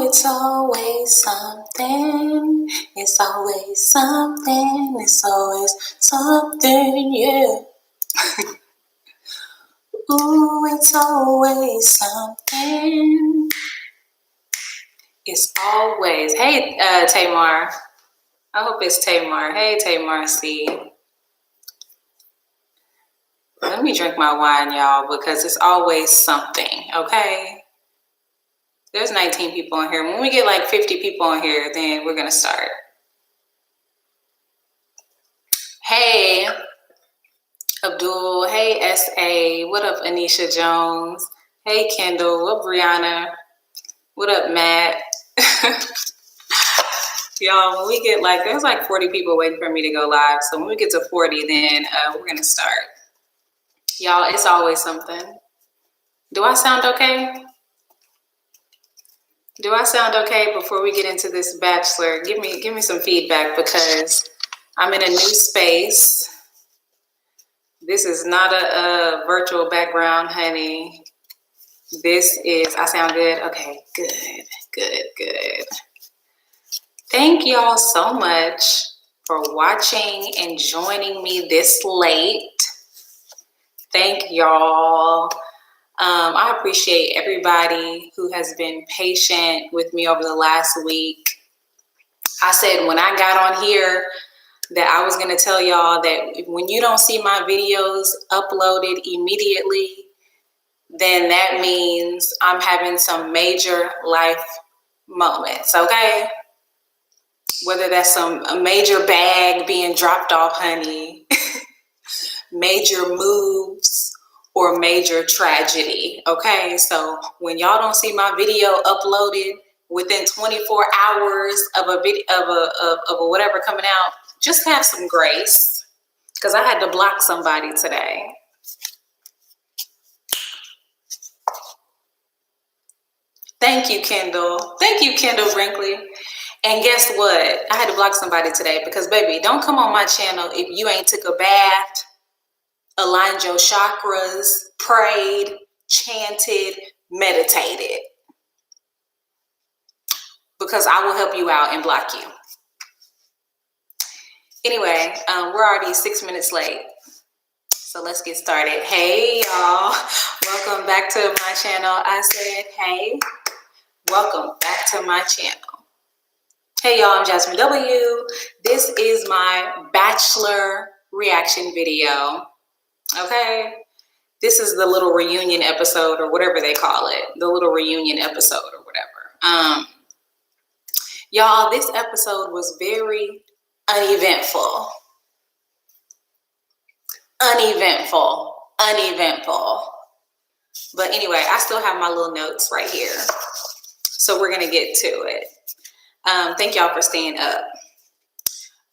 it's always something. It's always something. It's always something, yeah. Ooh, it's always something. It's always. Hey, Tamar. I hope it's Tamar. Hey, Tamar C. Let me drink my wine, y'all, because it's always something, okay? There's 19 people on here. When we get like 50 people on here, then we're going to start. Hey, Abdul. Hey, S.A. What up, Anisha Jones? Hey, Kendall. What up, Brianna? What up, Matt? Y'all, when we get like, there's like 40 people waiting for me to go live. So when we get to 40, then we're going to start. Y'all, it's always something. Do I sound okay? Do I sound okay before we get into this Bachelor? Give me some feedback because I'm in a new space. This is not a virtual background, honey. This is, I sound good? Okay, good. Thank y'all so much for watching and joining me this late. Thank y'all. I appreciate everybody who has been patient with me over the last week. I said when I got on here that I was going to tell y'all that when you don't see my videos uploaded immediately, then that means I'm having some major life moments, okay? Whether that's a major bag being dropped off, honey, major moves, or major tragedy, okay? So when y'all don't see my video uploaded within 24 hours of a video of a whatever coming out, just have some grace, because I had to block somebody today. Thank you, Kendall. Thank you, Kendall Brinkley. And guess what? I had to block somebody today because, baby, don't come on my channel if you ain't took a bath, aligned your chakras, prayed, chanted, meditated. Because I will help you out and block you. Anyway, we're already 6 minutes late. So let's get started. Hey, y'all. Welcome back to my channel. I said, hey, welcome back to my channel. Hey, y'all, I'm Jazmyn W. This is my Bachelor reaction video. Okay? This is the little reunion episode or whatever they call it. The little reunion episode or whatever. Y'all, this episode was very uneventful. Uneventful. But anyway, I still have my little notes right here. So we're going to get to it. Thank y'all for staying up.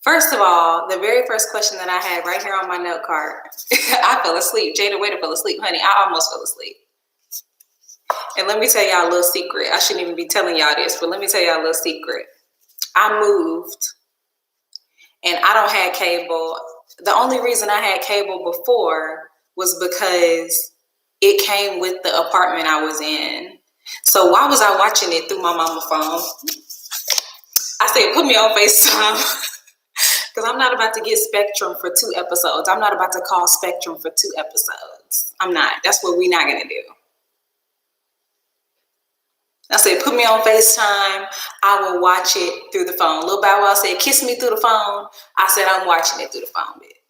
First of all, the very first question that I had right here on my note card, I fell asleep. Jada Waiter fell asleep. Honey, I almost fell asleep. And let me tell y'all a little secret. I shouldn't even be telling y'all this, but let me tell y'all a little secret. I moved and I don't have cable. The only reason I had cable before was because it came with the apartment I was in. So why was I watching it through my mama's phone? I said, put me on FaceTime. Because I'm not about to get Spectrum for 2 episodes. I'm not about to call Spectrum for 2 episodes. I'm not. That's what we're not going to do. I said, put me on FaceTime. I will watch it through the phone. Lil Bow Wow said, kiss me through the phone. I said, I'm watching it through the phone, bitch.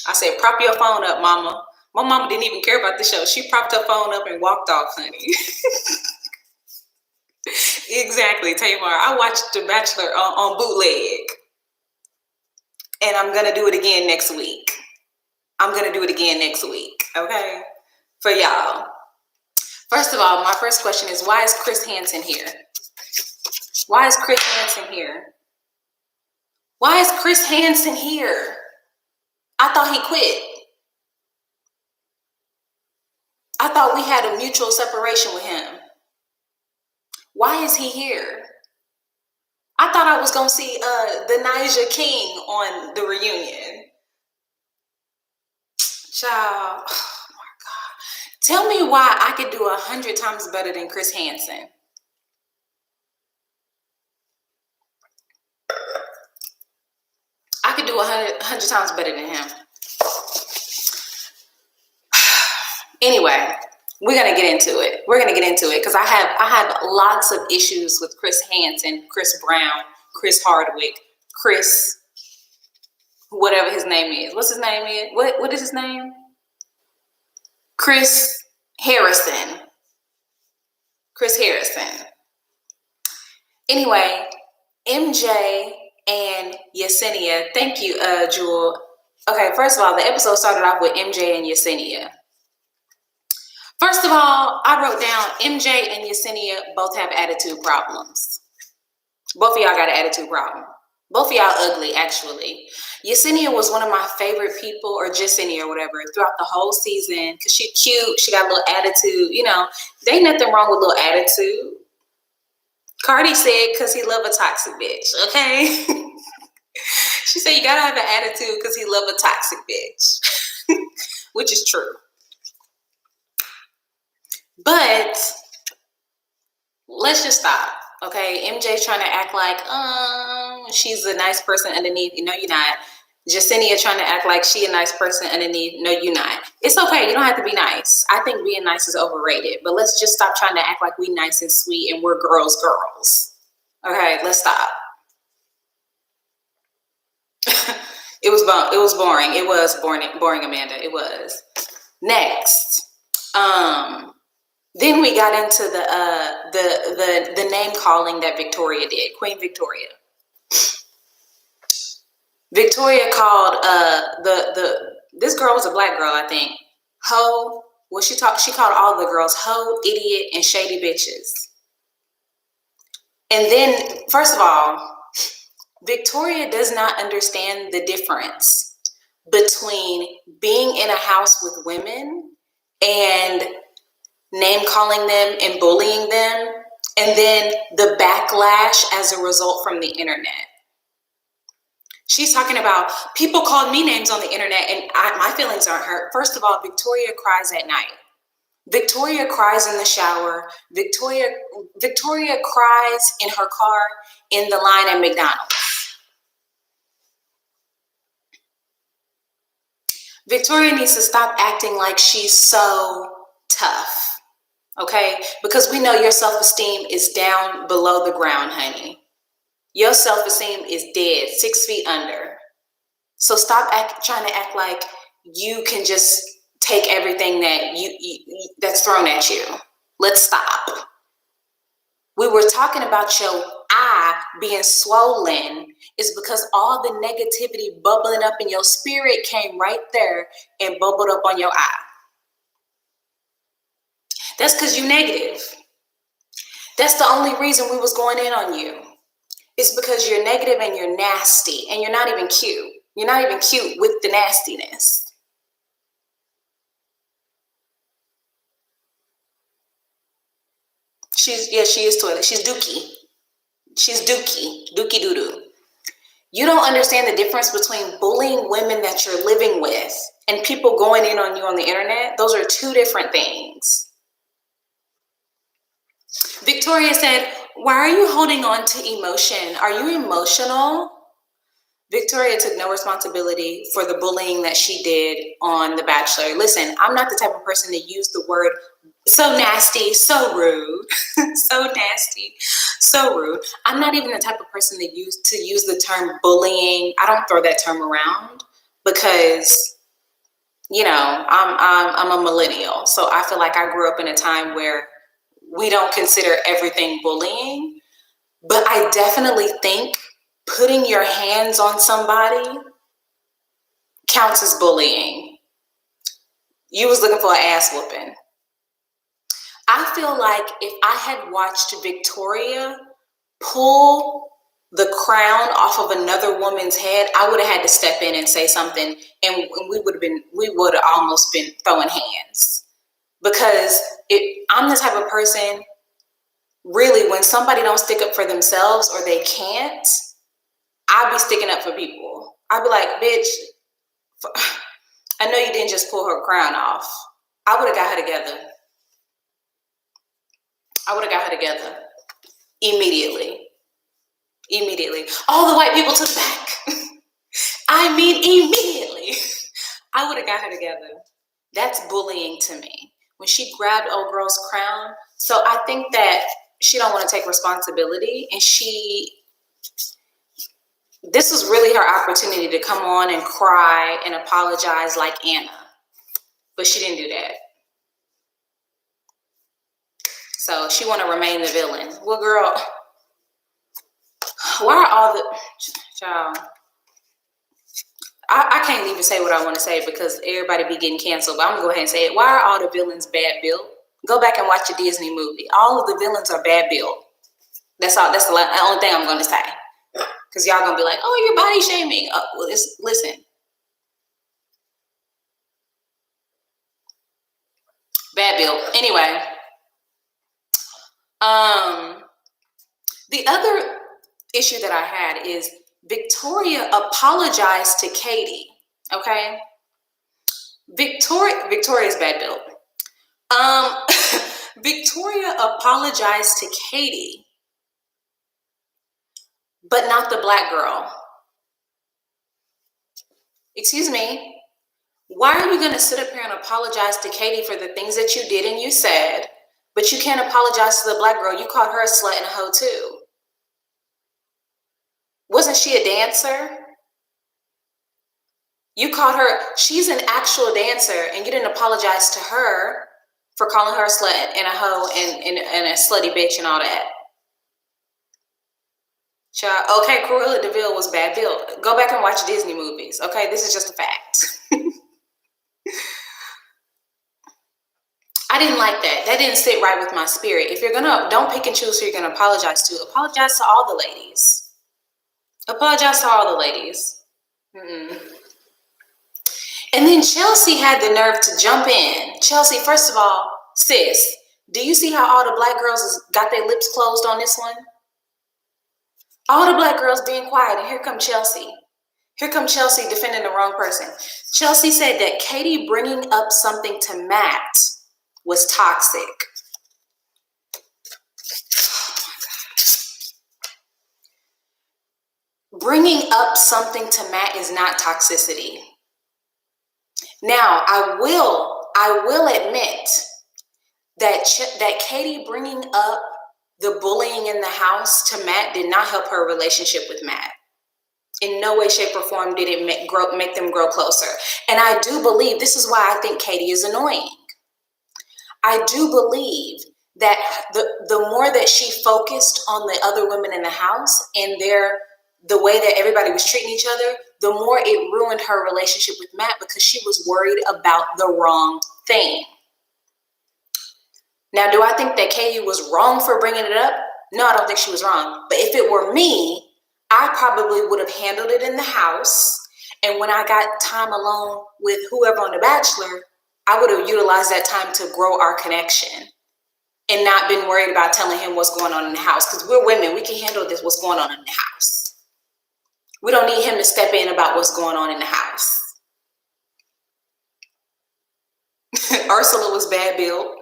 I said, prop your phone up, mama. My mama didn't even care about the show. She propped her phone up and walked off, honey. Exactly, Tamar. I watched The Bachelor on bootleg. And I'm going to do it again next week. Okay? For y'all. First of all, my first question is, why is Chris Hansen here? Why is Chris Hansen here? I thought he quit. I thought we had a mutual separation with him. Why is he here? I thought I was going to see the Niger King on the reunion. Child, oh my God. Tell me why I could do 100 times better than Chris Hansen. do 100 times better than him. Anyway, we're gonna get into it. Because I have lots of issues with Chris Hansen, Chris Brown, Chris Hardwick, Chris, whatever his name is. What's his name is? What is his name? Chris Harrison. Chris Harrison. Anyway, MJ and Yesenia. Thank you, Jewel. Okay, first of all, the episode started off with MJ and Yesenia. First of all, I wrote down MJ and Yesenia both have attitude problems. Both of y'all got an attitude problem. Both of y'all ugly, actually. Yesenia was one of my favorite people, or Jessenia or whatever, throughout the whole season because she's cute. She got a little attitude. You know, there ain't nothing wrong with a little attitude. Cardi said because he love a toxic bitch, okay? She said you gotta have an attitude because he love a toxic bitch, which is true. But let's just stop, okay? MJ's trying to act like she's a nice person underneath. No, you're not. Jessenia trying to act like she a nice person underneath. No, you're not. It's okay. You don't have to be nice. I think being nice is overrated. But let's just stop trying to act like we nice and sweet and we're girls. Okay, let's stop. It was boring. It was boring, Amanda. It was. Next. Then we got into the name calling that Victoria did. Queen Victoria. Victoria called this girl was a black girl, I think. Hoe. Well, she called all the girls hoe, idiot, and shady bitches. And then, first of all, Victoria does not understand the difference between being in a house with women and name calling them and bullying them, and then the backlash as a result from the internet. She's talking about people called me names on the internet and my feelings aren't hurt. First of all, Victoria cries at night. Victoria cries in the shower. Victoria cries in her car in the line at McDonald's. Victoria needs to stop acting like she's so tough, okay? Because we know your self-esteem is down below the ground, honey. Your self-esteem is dead, 6 feet under. So stop trying to act like you can just take everything that that's thrown at you. Let's stop. We were talking about your eye being swollen is because all the negativity bubbling up in your spirit came right there and bubbled up on your eye. That's because you're negative. That's the only reason we was going in on you. It's because you're negative and you're nasty and you're not even cute. You're not even cute with the nastiness. She is toilet. She's dookie. She's dookie doo-doo. You don't understand the difference between bullying women that you're living with and people going in on you on the internet. Those are two different things. Victoria said, why are you holding on to emotion? Are you emotional? Victoria took no responsibility for the bullying that she did on The Bachelor. Listen, I'm not the type of person to use the word so nasty, so rude, so nasty, so rude. I'm not even the type of person to use the term bullying. I don't throw that term around because, you know, I'm a millennial. So I feel like I grew up in a time where we don't consider everything bullying. But I definitely think putting your hands on somebody counts as bullying. You was looking for an ass whooping. I feel like if I had watched Victoria pull the crown off of another woman's head, I would have had to step in and say something, and we would have almost been throwing hands. Because I'm the type of person, really, when somebody don't stick up for themselves or they can't, I'll be sticking up for people. I'll be like, bitch, I know you didn't just pull her crown off. I would have got her together. Immediately. All the white people to the back. I I mean, immediately, I would have got her together. That's bullying to me. When she grabbed old girl's crown. So I think that she don't want to take responsibility, and this was really her opportunity to come on and cry and apologize like Anna. But she didn't do that. So she want to remain the villain. Well, girl, why are all the... Child, I can't even say what I want to say because everybody be getting canceled, but I'm going to go ahead and say it. Why are all the villains bad built? Go back and watch a Disney movie. All of the villains are bad built. That's all. That's the only thing I'm going to say. Because y'all going to be like, oh, you're body shaming. Well, listen. Bad built. Anyway. The other issue that I had is Victoria apologized to Katie. Okay? Victoria's bad built. Victoria apologized to Katie, but not the black girl. Excuse me. Why are you going to sit up here and apologize to Katie for the things that you did and you said, but you can't apologize to the black girl? You called her a slut and a hoe too. Wasn't she a dancer? You called her, she's an actual dancer, and you didn't apologize to her for calling her a slut and a hoe and a slutty bitch and all that. Child, okay, Cruella de Vil was bad built. Go back and watch Disney movies. Okay, this is just a fact. I didn't like that. That didn't sit right with my spirit. If you're gonna, don't pick and choose who you're gonna apologize to. Apologize to all the ladies. Apologize to all the ladies. Mm-mm. And then Chelsea had the nerve to jump in. Chelsea, first of all, sis, do you see how all the black girls got their lips closed on this one? All the black girls being quiet, and here come Chelsea. Here come Chelsea defending the wrong person. Chelsea said that Katie bringing up something to Matt was toxic. Bringing up something to Matt is not toxicity. Now, I will admit that Katie bringing up the bullying in the house to Matt did not help her relationship with Matt. In no way, shape, or form did it make them grow closer. And I do believe, this is why I think Katie is annoying. I do believe that the more that she focused on the other women in the house and the way that everybody was treating each other, the more it ruined her relationship with Matt because she was worried about the wrong thing. Now, do I think that Katie was wrong for bringing it up? No, I don't think she was wrong. But if it were me, I probably would have handled it in the house. And when I got time alone with whoever on The Bachelor, I would have utilized that time to grow our connection and not been worried about telling him what's going on in the house. Because we're women, we can handle this, what's going on in the house. We don't need him to step in about what's going on in the house. Ursula was bad built.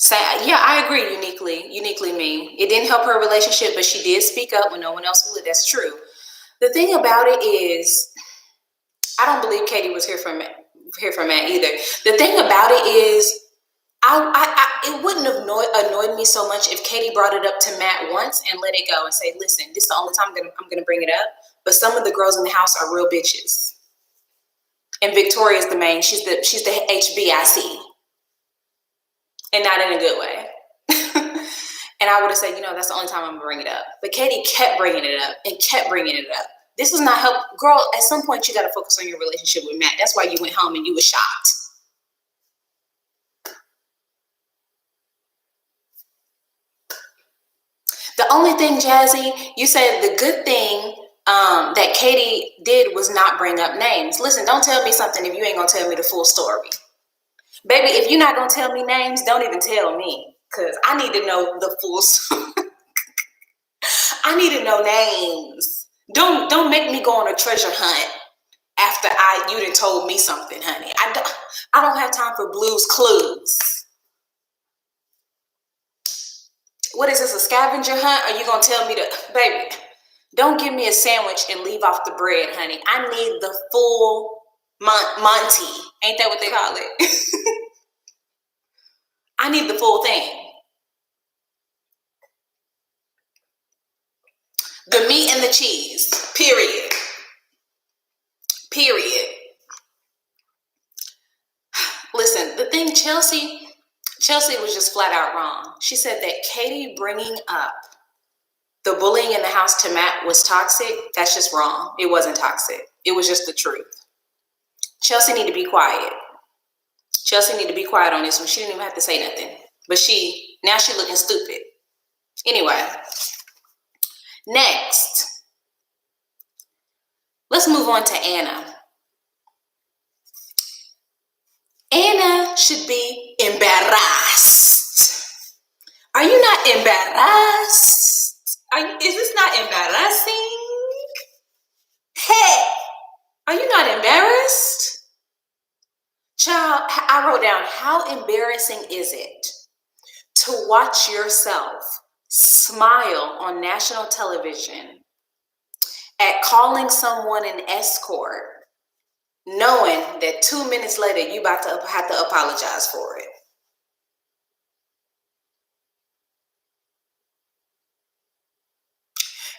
So, yeah, I agree, uniquely me. It didn't help her relationship, but she did speak up when no one else would. That's true. The thing about it is, I don't believe Katie was here for Matt either. The thing about it is, it wouldn't have annoyed me so much if Katie brought it up to Matt once and let it go and say, listen, this is the only time I'm gonna bring it up. But some of the girls in the house are real bitches. And Victoria's the main, she's the HBIC. And not in a good way. And I would have said, that's the only time I'm gonna bring it up. But Katie kept bringing it up and kept bringing it up. This is not help. Girl, at some point you gotta focus on your relationship with Matt. That's why you went home and you were shocked. The only thing, Jazzy, you said the good thing that Katie did was not bring up names. Listen, don't tell me something if you ain't gonna tell me the full story. Baby, if you're not going to tell me names, don't even tell me. Because I need to know the full story. I need to know names. Don't make me go on a treasure hunt after you done told me something, honey. I don't have time for Blue's Clues. What is this, a scavenger hunt? Are you going to tell me baby, Don't give me a sandwich and leave off the bread, honey. I need the full Monty. Ain't that what they call it? I need the full thing. The meat and the cheese. Period. Period. Listen, the thing, Chelsea was just flat out wrong. She said that Katie bringing up the bullying in the house to Matt was toxic. That's just wrong. It wasn't toxic. It was just the truth. Chelsea need to be quiet. Chelsea need to be quiet on this one. She didn't even have to say nothing. But now she looking stupid. Anyway, next, let's move on to Anna. Anna should be embarrassed. Are you not embarrassed? Is this not embarrassing? Hey, are you not embarrassed? Child, I wrote down, how embarrassing is it to watch yourself smile on national television at calling someone an escort, knowing that 2 minutes later you about to have to apologize for it?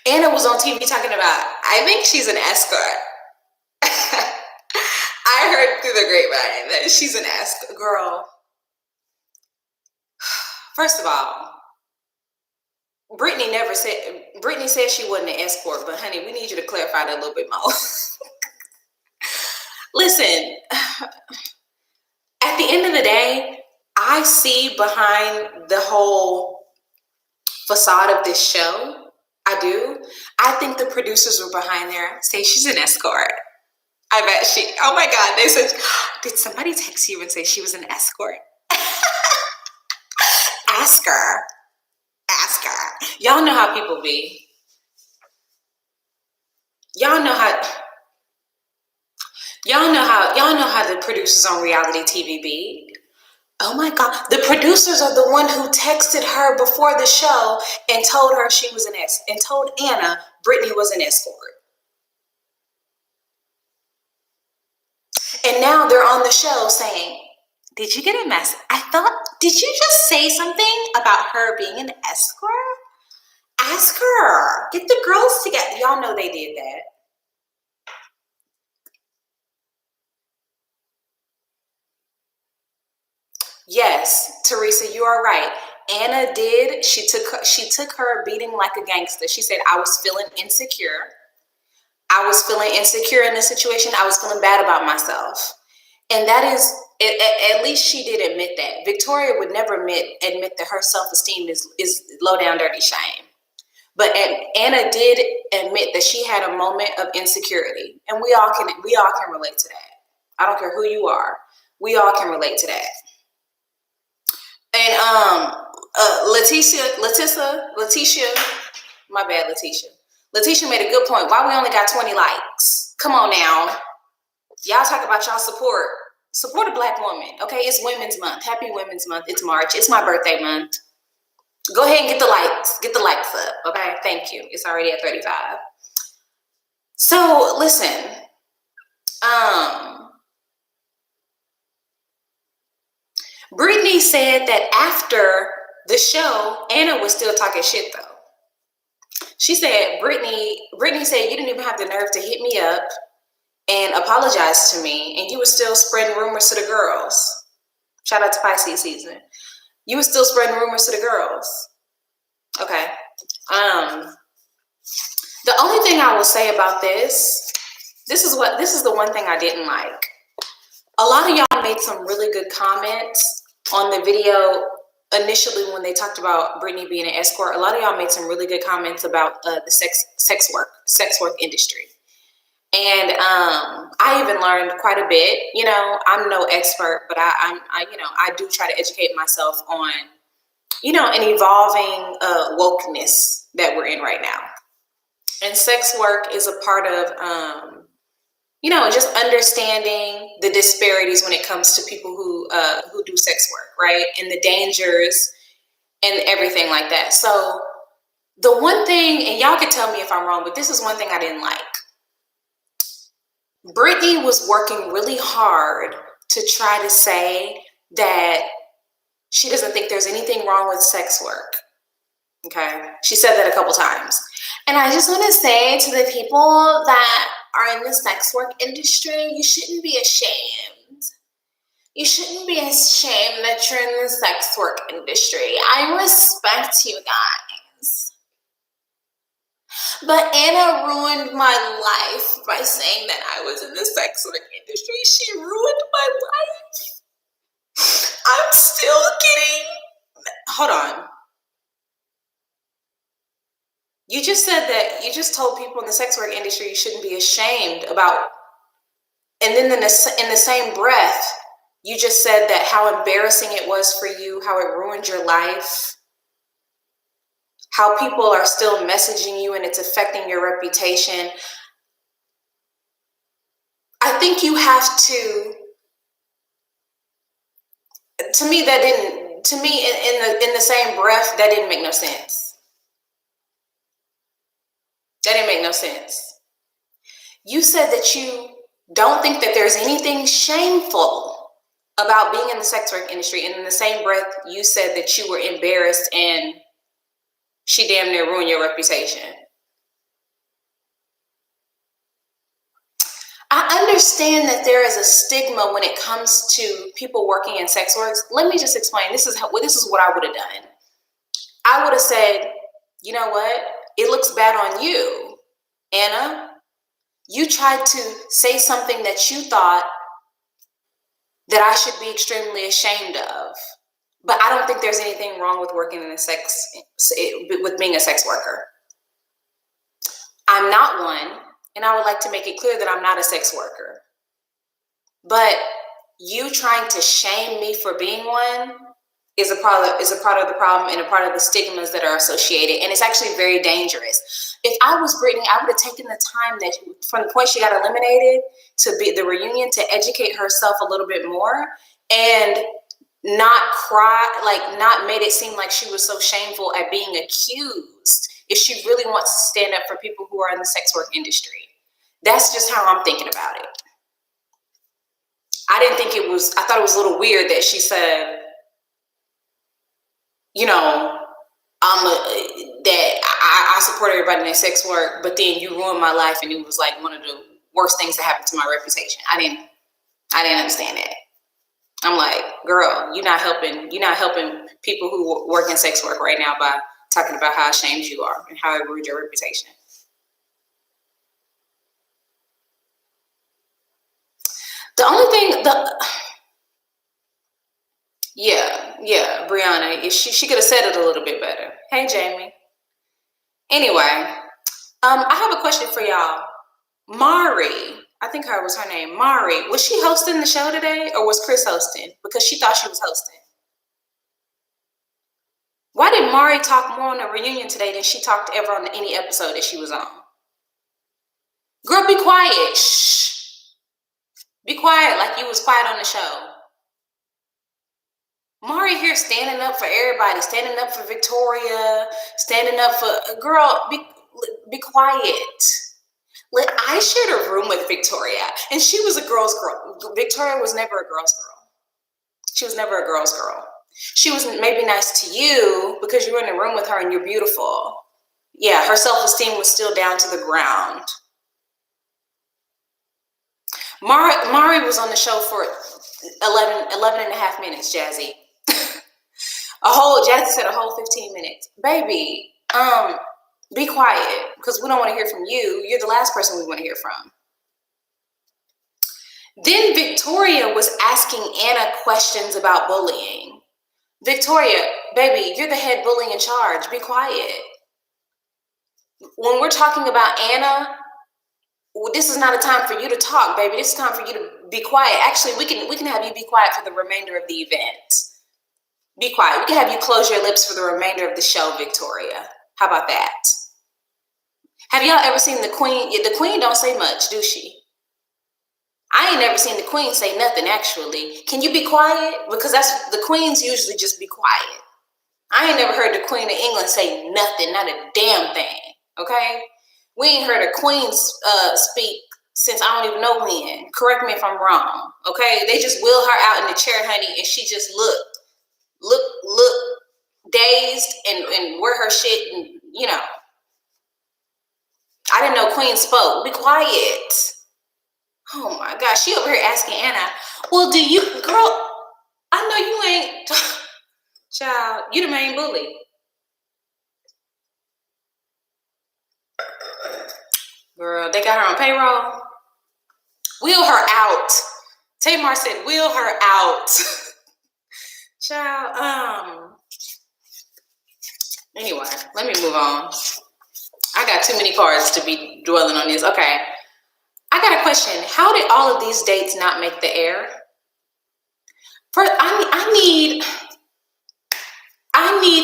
Anna was on TV talking about, I think she's an escort. I heard through the grapevine that she's an escort. Girl, first of all, Brittany said she wasn't an escort, but honey, we need you to clarify that a little bit more. Listen, at the end of the day, I see behind the whole facade of this show. I do. I think the producers were behind there say she's an escort. I bet oh my God, they said, did somebody text you and say she was an escort? Ask her. Y'all know how people be. Y'all know how the producers on reality TV be. Oh my God, the producers are the one who texted her before the show and told her she was and told Anna Brittany was an escort. And now they're on the show saying, did you get a message? Did you just say something about her being an escort? Ask her. Get the girls together. Y'all know they did that. Yes, Teresa, you are right. Anna did. She took her beating like a gangster. She said, I was feeling insecure. I was feeling insecure in the situation. I was feeling bad about myself. And that is, at least she did admit that. Victoria would never admit that her self-esteem is low down dirty shame. But Anna did admit that she had a moment of insecurity. And we all can relate to that. I don't care who you are. We all can relate to that. And Letitia made a good point. Why we only got 20 likes? Come on now. Y'all talk about y'all support. Support a Black woman. Okay, it's Women's Month. Happy Women's Month. It's March. It's my birthday month. Go ahead and get the likes. Get the likes up. Okay, thank you. It's already at 35. So listen. Brittany said that after the show, Anna was still talking shit though. She said, Brittany said, you didn't even have the nerve to hit me up and apologize to me, and you were still spreading rumors to the girls. Shout out to Pisces season. You were still spreading rumors to the girls. Okay. The only thing I will say about this is the one thing I didn't like. A lot of y'all made some really good comments on the video initially when they talked about Brittany being an escort. A lot of y'all made some really good comments about the sex work industry. And I even learned quite a bit. You know, I'm no expert, but I do try to educate myself on, an evolving wokeness that we're in right now. And sex work is a part of, just understanding the disparities when it comes to people who do sex work, right? And the dangers and everything like that. So The one thing, and y'all can tell me if I'm wrong, but this is one thing I didn't like. Brittany was working really hard to try to say that she doesn't think there's anything wrong with sex work. Okay. She said that a couple times. And I just want to say to the people that are in the sex work industry, you shouldn't be ashamed. You shouldn't be ashamed that you're in the sex work industry. I respect you guys. But Anna ruined my life by saying that I was in the sex work industry. She ruined my life. I'm still getting... Hold on. You just said that you just told people in the sex work industry you shouldn't be ashamed about, and then in the same breath, you just said that how embarrassing it was for you, how it ruined your life, how people are still messaging you and it's affecting your reputation. I think you have to me, that didn't, to me, in the same breath, that didn't make no sense. That didn't make no sense. You said that you don't think that there's anything shameful about being in the sex work industry, and in the same breath, you said that you were embarrassed and she damn near ruined your reputation. I understand that there is a stigma when it comes to people working in sex work. Let me just explain. This is what I would have done. I would have said, you know what? It looks bad on you, Anna. You tried to say something that you thought that I should be extremely ashamed of. But I don't think there's anything wrong with working in with being a sex worker. I'm not one, and I would like to make it clear that I'm not a sex worker. But you trying to shame me for being one is a part of the problem and a part of the stigmas that are associated. And it's actually very dangerous. If I was Brittany, I would have taken the time that from the point she got eliminated to be the reunion to educate herself a little bit more and not cry, like not made it seem like she was so shameful at being accused if she really wants to stand up for people who are in the sex work industry. That's just how I'm thinking about it. I thought it was a little weird that she said, you know, that I support everybody in their sex work, but then you ruined my life and it was like one of the worst things that happened to my reputation. I didn't understand that. I'm like, girl, you're not helping people who work in sex work right now by talking about how ashamed you are and how it ruined your reputation. The only thing, Brianna, she could have said it a little bit better. Hey, Jamie. Anyway, I have a question for y'all. Mari, I think was her name. Mari, was she hosting the show today or was Chris hosting? Because she thought she was hosting. Why did Mari talk more on the reunion today than she talked ever on any episode that she was on? Girl, be quiet. Shh. Be quiet like you was quiet on the show. Mari here standing up for everybody, standing up for Victoria, standing up for... Girl, be quiet. I shared a room with Victoria, and she was a girl's girl. Victoria was never a girl's girl. She was never a girl's girl. She was maybe nice to you because you were in the room with her and you're beautiful. Yeah, her self-esteem was still down to the ground. Mari was on the show for 11 and a half minutes, Jazzy. Jazzy said a whole 15 minutes. Baby, be quiet because we don't want to hear from you. You're the last person we want to hear from. Then Victoria was asking Anna questions about bullying. Victoria, baby, you're the head bully in charge. Be quiet. When we're talking about Anna, this is not a time for you to talk, baby. This is time for you to be quiet. Actually, we can have you be quiet for the remainder of the event. Be quiet. We can have you close your lips for the remainder of the show, Victoria. How about that? Have y'all ever seen the Queen? The Queen don't say much, do she? I ain't never seen the Queen say nothing, actually. Can you be quiet? Because that's the Queens usually just be quiet. I ain't never heard the Queen of England say nothing, not a damn thing. Okay? We ain't heard a queen speak since I don't even know when. Correct me if I'm wrong. Okay? They just wheel her out in the chair, honey, and she just look dazed and wear her shit, and you know. I didn't know Queen spoke. Be quiet. Oh my gosh, she over here asking Anna, well, do you, girl, I know you ain't, child, you the main bully. Girl, they got her on payroll. Wheel her out. Tamar said, wheel her out. Child, anyway, let me move on. I got too many cards to be dwelling on this. Okay. I got a question. How did all of these dates not make the air? First, I need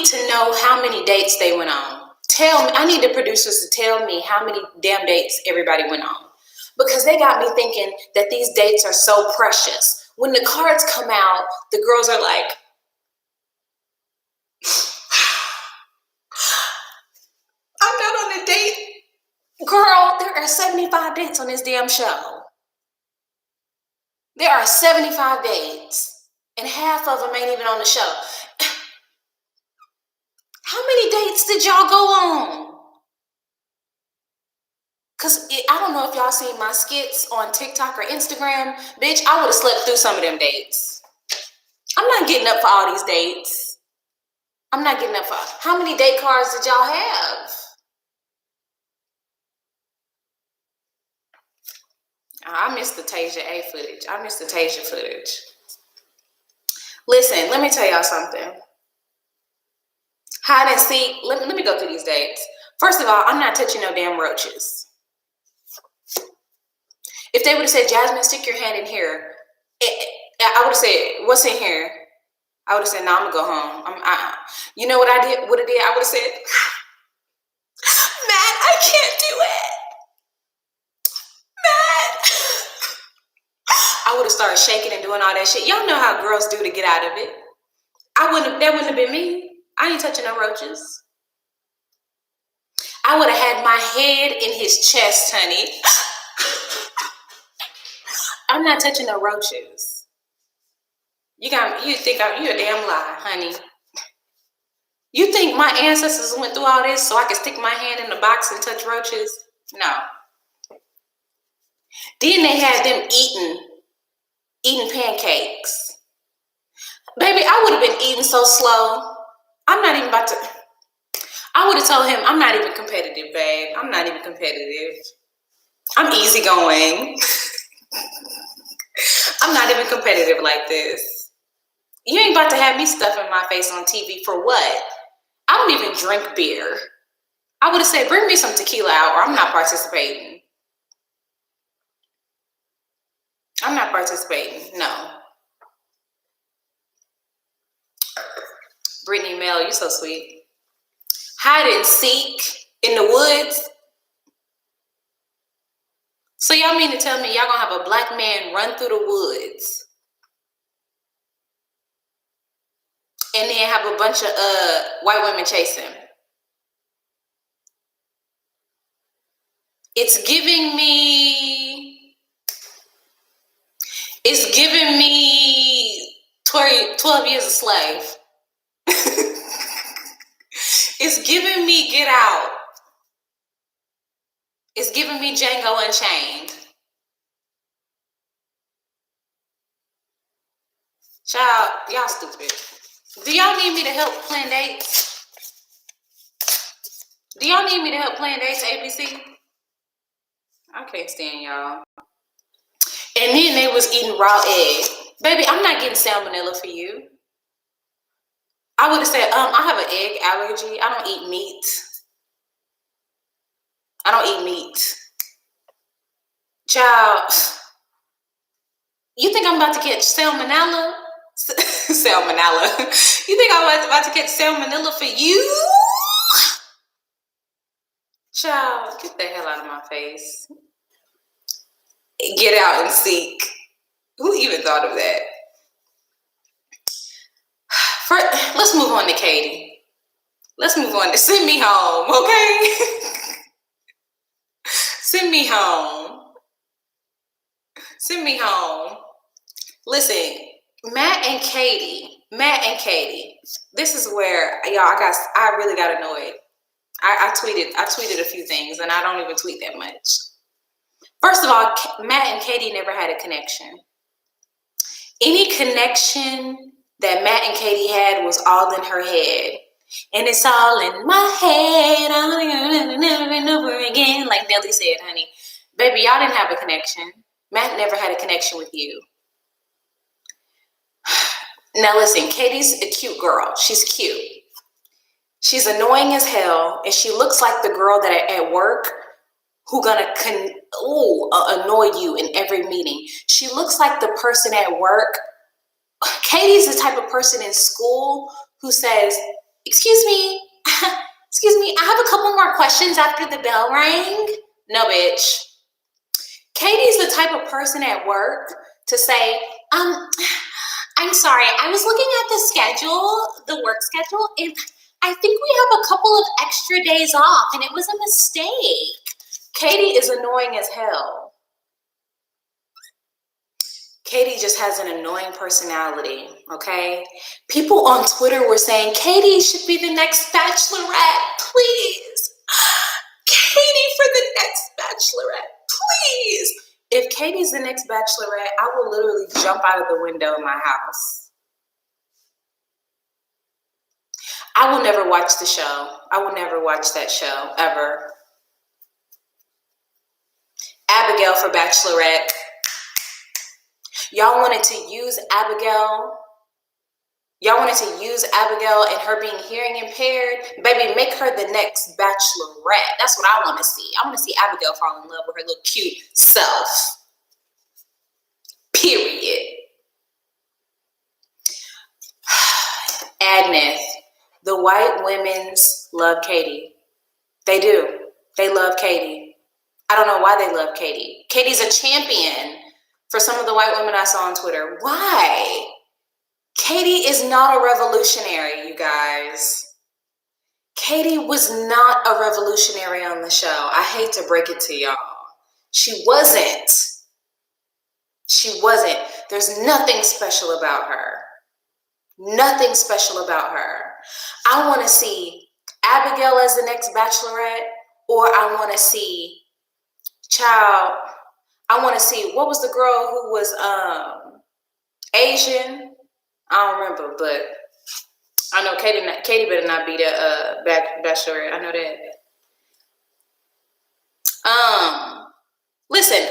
to know how many dates they went on. Tell me, I need the producers to tell me how many damn dates everybody went on. Because they got me thinking that these dates are so precious. When the cards come out, the girls are like, I'm not on a date. Girl, there are 75 dates on this damn show. There are 75 dates, and half of them ain't even on the show. How many dates did y'all go on? Because I don't know if y'all seen my skits on TikTok or Instagram. Bitch, I would have slept through some of them dates. I'm not getting up for all these dates. I'm not getting up for... How many date cards did y'all have? I missed the Tasia A footage. I missed the Tasia footage. Listen, let me tell y'all something. Hide and seek. Let me go through these dates. First of all, I'm not touching no damn roaches. If they would have said, Jazmyn, stick your hand in here, I would have said, what's in here? I would have said, no, I'm going to go home. You know what I did? What I did? I would have said, Matt, I can't do it. Matt. I would have started shaking and doing all that shit. Y'all know how girls do to get out of it. That wouldn't have been me. I ain't touching no roaches. I would have had my head in his chest, honey. I'm not touching no roaches. You think you a damn lie, honey. You think my ancestors went through all this so I could stick my hand in the box and touch roaches? No. Then they had them eating pancakes. Baby, I would have been eating so slow. I'm not even about to... I would have told him, I'm not even competitive, babe. I'm not even competitive. I'm easygoing. I'm not even competitive like this. You ain't about to have me stuffing my face on TV for what? I don't even drink beer. I would have said, bring me some tequila out or I'm not participating. I'm not participating, no. Brittany Mel, you so sweet. Hide and seek in the woods. So y'all mean to tell me y'all gonna have a black man run through the woods and then have a bunch of white women chase him? It's giving me 12 years a slave. It's giving me Get Out. It's giving me Django Unchained. Child, y'all stupid. Do y'all need me to help plan dates? Do y'all need me to help plan dates, ABC? I can't stand y'all. And then they was eating raw egg. Baby, I'm not getting salmonella for you. I would have said, I have an egg allergy. I don't eat meat. I don't eat meat. Child, you think I'm about to catch salmonella? Salmonella. You think I'm about to catch salmonella for you? Child, get the hell out of my face. Get out and seek. Who even thought of that? Let's move on to Katie. Let's move on. Send me home, okay? Send me home. Send me home. Listen, Matt and Katie. This is where y'all. I really got annoyed. I tweeted a few things, and I don't even tweet that much. First of all, Matt and Katie never had a connection. Any connection that Matt and Katie had was all in her head. And it's all in my head, never and over again, like Nelly said, honey. Baby, y'all didn't have a connection. Matt never had a connection with you. Now listen, Katie's a cute girl. She's cute. She's annoying as hell, and she looks like the girl that at work who gonna annoy you in every meeting. She looks like the person at work. Katie's the type of person in school who says, excuse me, I have a couple more questions after the bell rang. No, bitch. Katie's the type of person at work to say, I'm sorry, I was looking at the schedule, the work schedule, and I think we have a couple of extra days off, and it was a mistake. Katie is annoying as hell. Katie just has an annoying personality, okay? People on Twitter were saying, Katie should be the next Bachelorette, please. Katie for the next Bachelorette, please. If Katie's the next Bachelorette, I will literally jump out of the window in my house. I will never watch the show. I will never watch that show, ever. Abigail for Bachelorette. Y'all wanted to use Abigail. Y'all wanted to use Abigail and her being hearing impaired. Baby, make her the next Bachelorette. That's what I want to see. I want to see Abigail fall in love with her little cute self. Period. Agnes. The white women's love Katie. They do. They love Katie. I don't know why they love Katie. Katie's a champion for some of the white women I saw on Twitter. Why? Katie is not a revolutionary, you guys. Katie was not a revolutionary on the show. I hate to break it to y'all. She wasn't. She wasn't. There's nothing special about her. Nothing special about her. I want to see Abigail as the next Bachelorette, or I want to see I want to see, what was the girl who was Asian? I don't remember, but I know Katie better not be the Bachelorette. I know that. Listen,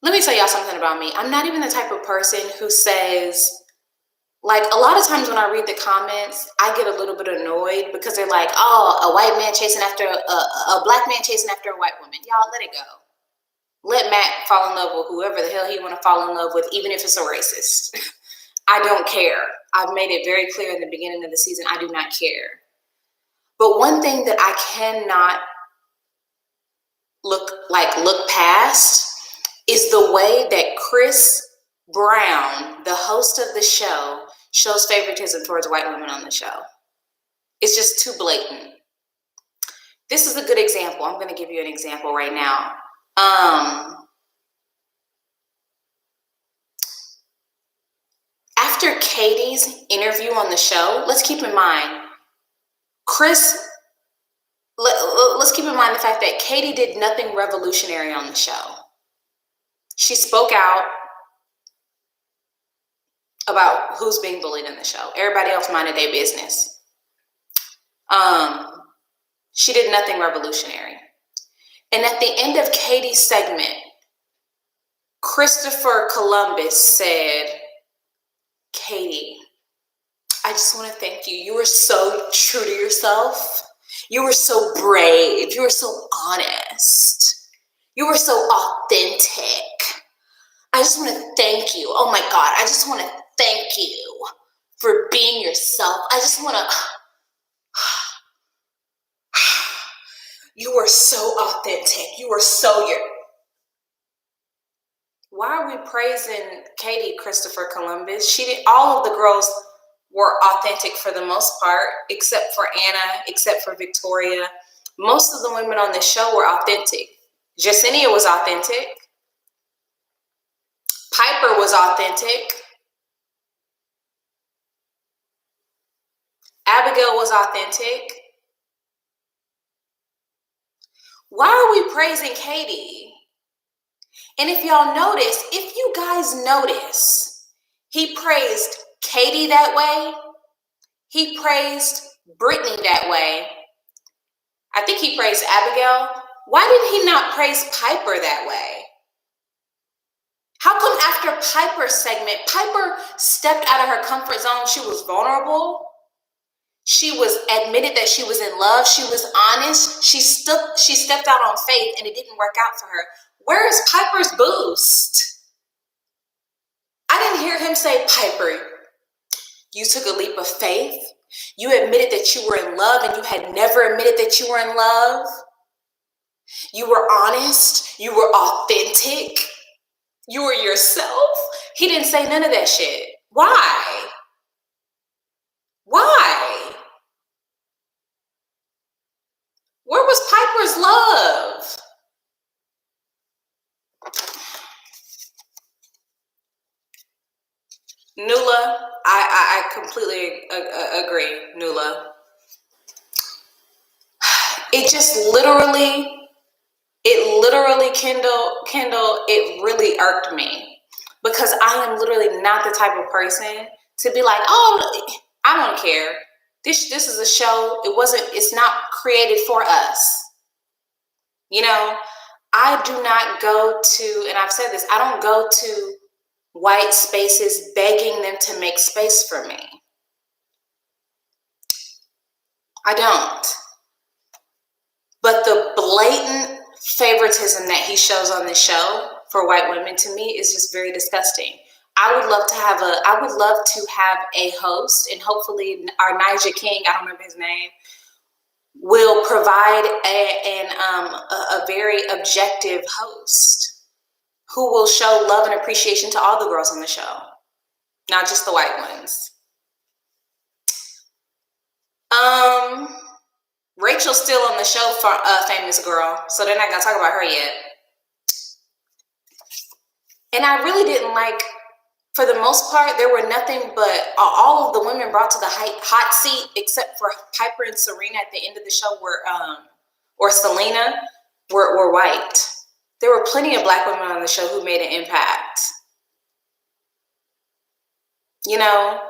let me tell y'all something about me. I'm not even the type of person who says, like, a lot of times when I read the comments, I get a little bit annoyed because they're like, oh, a white man chasing after a black man chasing after a white woman. Y'all, let it go. Let Matt fall in love with whoever the hell he want to fall in love with, even if it's a racist. I don't care. I've made it very clear in the beginning of the season, I do not care. But one thing that I cannot look past is the way that Chris Brown, the host of the show, shows favoritism towards white women on the show. It's just too blatant. This is a good example. I'm going to give you an example right now. After Katie's interview on the show, let's keep in mind, let's keep in mind the fact that Katie did nothing revolutionary on the show. She spoke out about who's being bullied in the show. Everybody else minded their business. She did nothing revolutionary. And at the end of Katie's segment, Christopher Columbus said, Katie, I just want to thank you. You were so true to yourself. You were so brave. You were so honest. You were so authentic. I just want to thank you. Oh my God, I just want to thank you for being yourself. I just want to... You were so authentic. You were so Why are we praising Katie, Christopher Columbus? All of the girls were authentic for the most part, except for Anna, except for Victoria. Most of the women on the show were authentic. Jessenia was authentic. Piper was authentic. Abigail was authentic. Why are we praising Katie? And if y'all notice, if you guys notice, he praised Katie that way. He praised Brittany that way. I think he praised Abigail. Why did he not praise Piper that way? How come after Piper's segment, Piper stepped out of her comfort zone? She was vulnerable. She was admitted that she was in love. She was honest. She stepped out on faith, and it didn't work out for her. Where is Piper's boost? I didn't hear him say, Piper, you took a leap of faith. You admitted that you were in love, and you had never admitted that you were in love. You were honest. You were authentic. You were yourself. He didn't say none of that shit. Why? Why? Where was Piper's love? Nula, I completely agree, Nula. It literally, Kendall, it really irked me because I am literally not the type of person to be like, oh, I don't care. This is a show. It's not created for us. You know, I do not go to, and I've said this, I don't go to white spaces begging them to make space for me. I don't. But the blatant favoritism that he shows on the show for white women, to me, is just very disgusting. I would love to have a host, and hopefully our Nigel King, I don't remember his name, will provide a very objective host who will show love and appreciation to all the girls on the show, not just the white ones. Rachel's still on the show for Famous Girl, so they're not going to talk about her yet. And I really didn't like, for the most part, there were nothing but all of the women brought to the hot seat, except for Piper and Serena at the end of the show, or Selena, were white. There were plenty of black women on the show who made an impact. You know,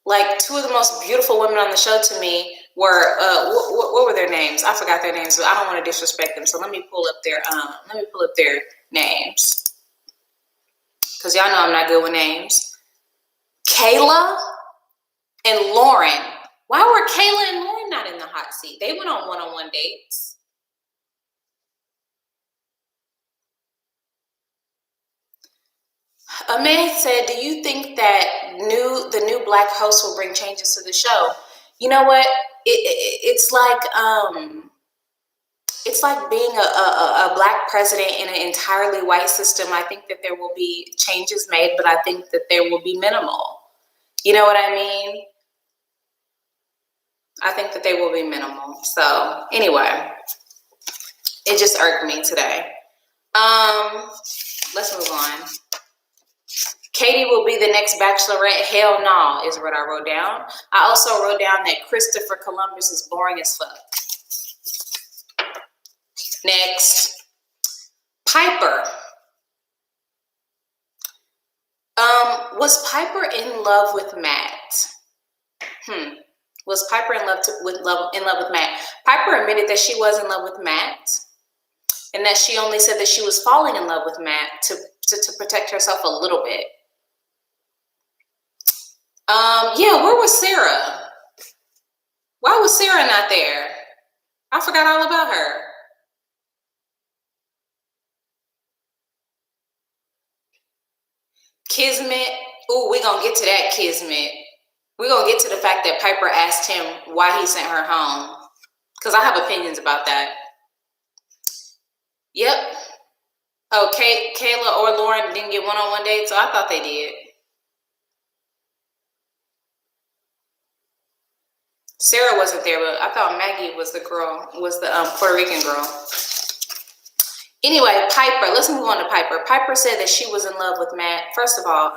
like two of the most beautiful women on the show to me were what were their names? I forgot their names, but I don't want to disrespect them. So let me pull up their names, because y'all know I'm not good with names. Kayla and Lauren. Why were Kayla and Lauren not in the hot seat? They went on one-on-one dates. Ahmed said, do you think that the new black host will bring changes to the show? You know what? It's like being a black president in an entirely white system. I think that there will be changes made, but I think that there will be minimal. You know what I mean? I think that they will be minimal. So anyway, it just irked me today. Let's move on. Katie will be the next Bachelorette. Hell no, is what I wrote down. I also wrote down that Christopher Columbus is boring as fuck. Next, Piper. Was Piper in love with Matt? Was Piper in love with Matt? Piper admitted that she was in love with Matt, and that she only said that she was falling in love with Matt to protect herself a little bit. Yeah, where was Sarah? Why was Sarah not there? I forgot all about her. Kismet. Ooh, we're going to get to that, Kismet. We're going to get to the fact that Piper asked him why he sent her home, because I have opinions about that. Yep. Oh, Kayla or Lauren didn't get one-on-one dates, so I thought they did. Sarah wasn't there, but I thought Maggie was the girl, was the Puerto Rican girl. Anyway, Piper, let's move on to Piper. Piper said that she was in love with Matt. First of all,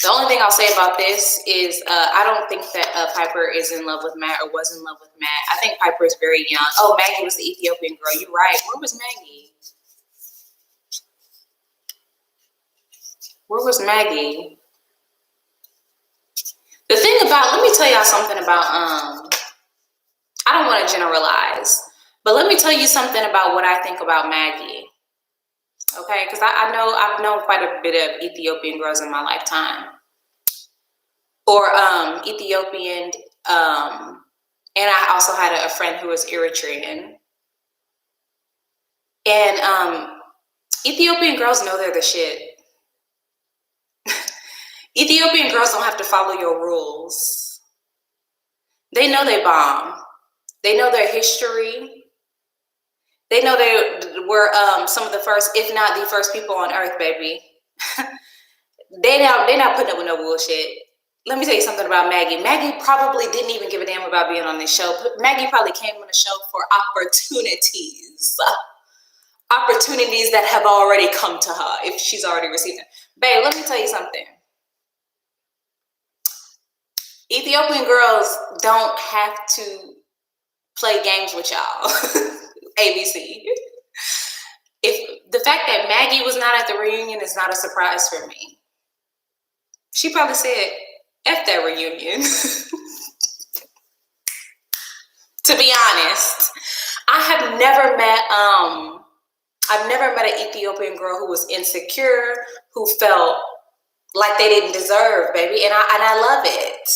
the only thing I'll say about this is I don't think that Piper is in love with Matt or was in love with Matt. I think Piper is very young. Oh, Maggie was the Ethiopian girl. You're right. Where was Maggie? Where was Maggie? The thing about, let me tell y'all something about, I don't want to generalize, but let me tell you something about what I think about Maggie. Okay, because I've known quite a bit of Ethiopian girls in my lifetime. Or Ethiopian, and I also had a friend who was Eritrean. And Ethiopian girls know they're the shit. Ethiopian girls don't have to follow your rules. They know they bomb. They know their history. They know they were some of the first, if not the first people on earth, baby. They're not putting up with no bullshit. Let me tell you something about Maggie. Maggie probably didn't even give a damn about being on this show. Maggie probably came on the show for opportunities. Opportunities that have already come to her if she's already received them. Babe, let me tell you something. Ethiopian girls don't have to play games with y'all. ABC. If the fact that Maggie was not at the reunion is not a surprise for me. She probably said, F that reunion. To be honest, I've never met an Ethiopian girl who was insecure, who felt like they didn't deserve, baby, and I love it.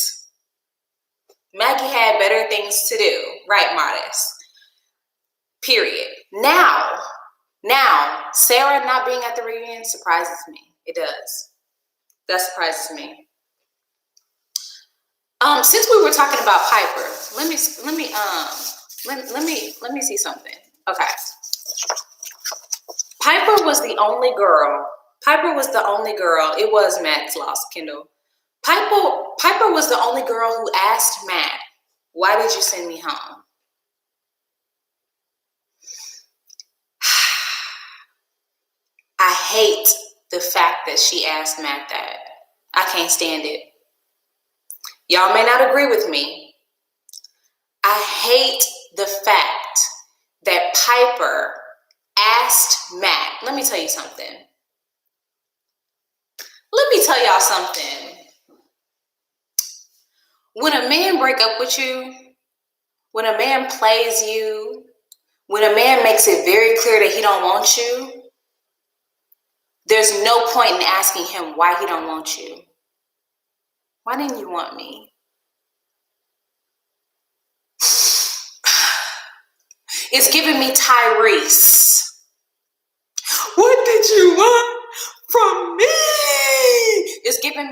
Maggie had better things to do, right, Modest? Period. Now, Sarah not being at the reunion surprises me. It does. That surprises me. Since we were talking about Piper, let me see something. Okay. Piper was the only girl. It was Matt's loss, Kendall. Piper was the only girl who asked Matt, "Why did you send me home?" I hate the fact that she asked Matt that. I can't stand it. Y'all may not agree with me. I hate the fact that Piper asked Matt. Let me tell you something. Let me tell y'all something. When a man break up with you, when a man plays you, when a man makes it very clear that he don't want you, there's no point in asking him why he don't want you. Why didn't you want me? It's giving me Tyrese. What did you want from me? It's giving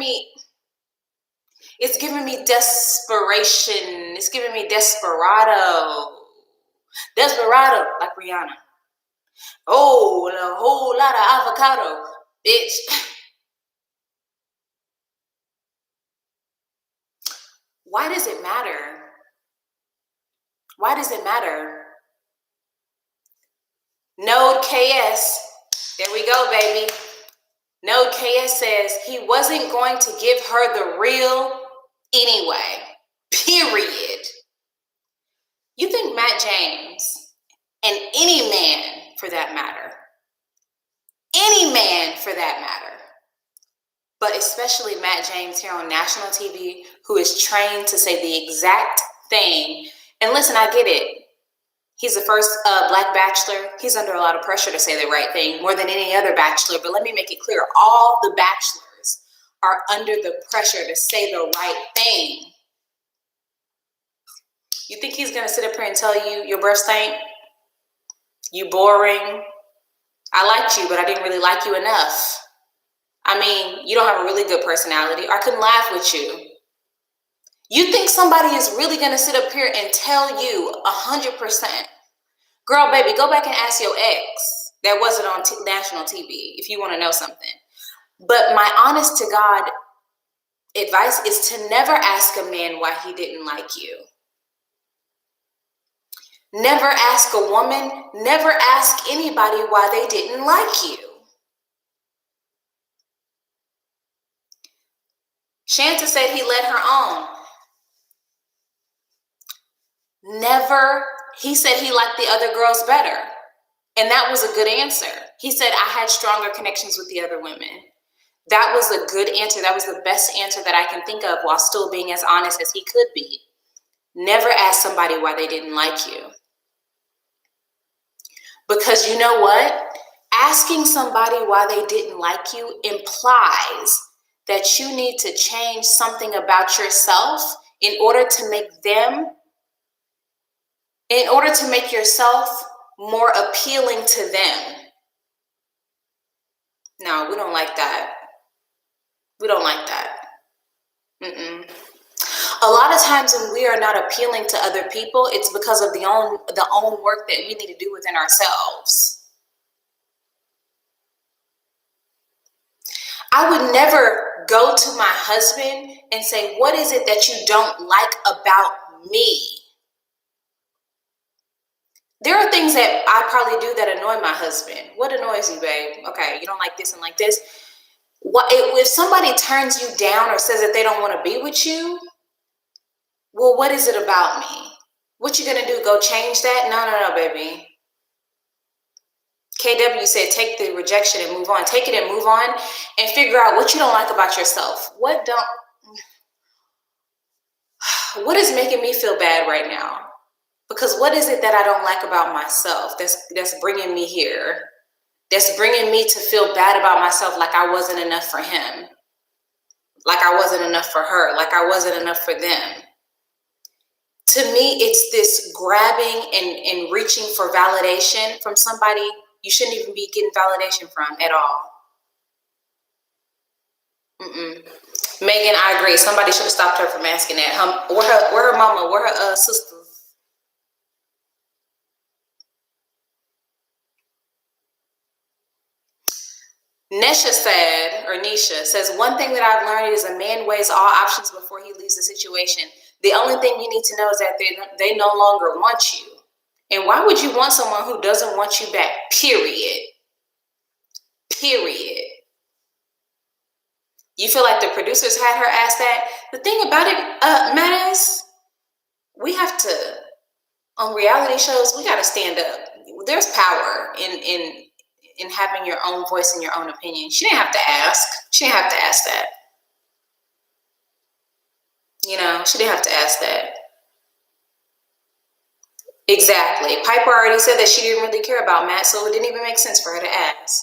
me desperation. It's giving me desperado. Desperado, like Rihanna. Oh, a whole lot of avocado, bitch. Why does it matter? Why does it matter? Node KS, there we go, baby. Node KS says he wasn't going to give her the real anyway, period. You think Matt James, and any man for that matter, but especially Matt James here on national TV, who is trained to say the exact thing. And listen, I get it. He's the first Black Bachelor. He's under a lot of pressure to say the right thing more than any other Bachelor. But let me make it clear. All the Bachelors are under the pressure to say the right thing. You think he's going to sit up here and tell you your breath stank? You boring? I liked you, but I didn't really like you enough. I mean, you don't have a really good personality. I couldn't laugh with you. You think somebody is really going to sit up here and tell you 100%? Girl, baby, go back and ask your ex that wasn't on national TV if you want to know something. But my honest to God advice is to never ask a man why he didn't like you. Never ask a woman, never ask anybody why they didn't like you. Shanta said he led her on. Never, he said he liked the other girls better. And that was a good answer. He said, I had stronger connections with the other women. That was a good answer. That was the best answer that I can think of while still being as honest as he could be. Never ask somebody why they didn't like you. Because you know what? Asking somebody why they didn't like you implies that you need to change something about yourself in order to make yourself more appealing to them. No, we don't like that. We don't like that. A lot of times when we are not appealing to other people, it's because of the own work that we need to do within ourselves. I would never go to my husband and say, what is it that you don't like about me? There are things that I probably do that annoy my husband. What annoys you, babe? Okay, you don't like this and like this. If somebody turns you down or says that they don't want to be with you, well, what is it about me? What you gonna do? Go change that? No, baby. KW said, take the rejection and move on. Take it and move on and figure out what you don't like about yourself. What is making me feel bad right now? Because what is it that I don't like about myself that's bringing me here? That's bringing me to feel bad about myself, like I wasn't enough for him, like I wasn't enough for her, like I wasn't enough for them. To me, it's this grabbing and reaching for validation from somebody you shouldn't even be getting validation from at all. Megan, I agree. Somebody should have stopped her from asking that. Where her mama, where her sisters? Nisha says, one thing that I've learned is a man weighs all options before he leaves the situation. The only thing you need to know is that they no longer want you. And why would you want someone who doesn't want you back? Period. You feel like the producers had her ask that? The thing about it, Matt, we have to, on reality shows, we got to stand up. There's power in having your own voice and your own opinion. She didn't have to ask. She didn't have to ask that. You know, she didn't have to ask that. Exactly. Piper already said that she didn't really care about Matt, so it didn't even make sense for her to ask.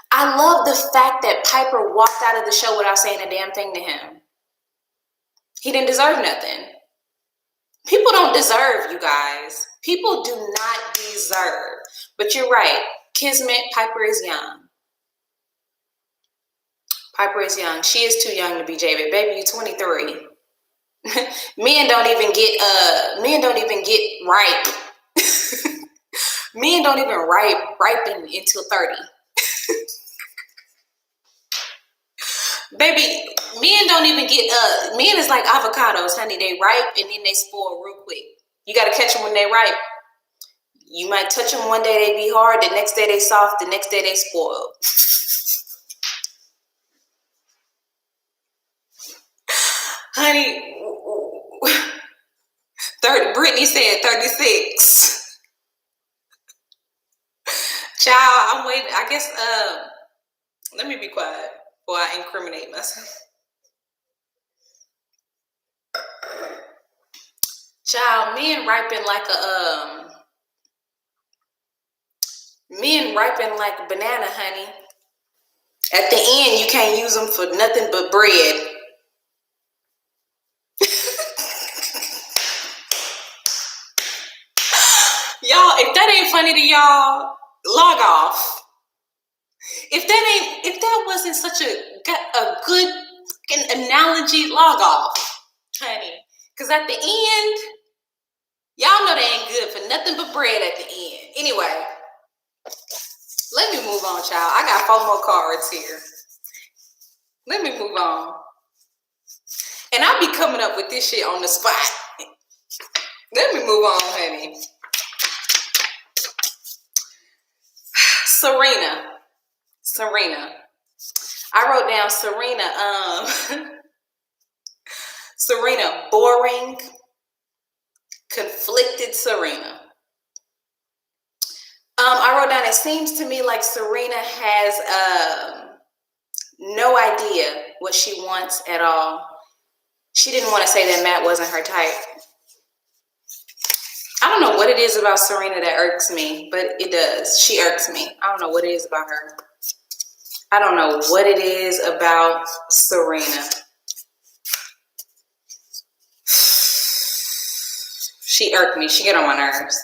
I love the fact that Piper walked out of the show without saying a damn thing to him. He didn't deserve nothing. People don't deserve, you guys. People do not deserve. But you're right. Kismet, Piper is young. Piper is young. She is too young to be J-Babe. Baby, you 23. Men don't even get ripe. Men don't even ripen until 30. Baby, men don't even get men is like avocados, honey. They ripe and then they spoil real quick. You got to catch them when they ripe. You might touch them one day, they be hard. The next day they soft. The next day they spoil. Honey, Brittany said 36. Child, I'm waiting. I guess, let me be quiet before I incriminate myself. Child, men ripen like a banana, honey. At the end, you can't use them for nothing but bread. Y'all, if that ain't funny to y'all, log off. If that wasn't such a good analogy, log off, honey. Because at the end, y'all know they ain't good for nothing but bread at the end. Anyway, let me move on, child. I got 4 more cards here. Let me move on. And I be coming up with this shit on the spot. Let me move on, honey. Serena. I wrote down Serena. Serena, boring, conflicted Serena. I wrote down, it seems to me like Serena has no idea what she wants at all. She didn't want to say that Matt wasn't her type. I don't know what it is about Serena that irks me, but it does. She irks me. I don't know what it is about her. I don't know what it is about Serena. She irked me. She get on my nerves.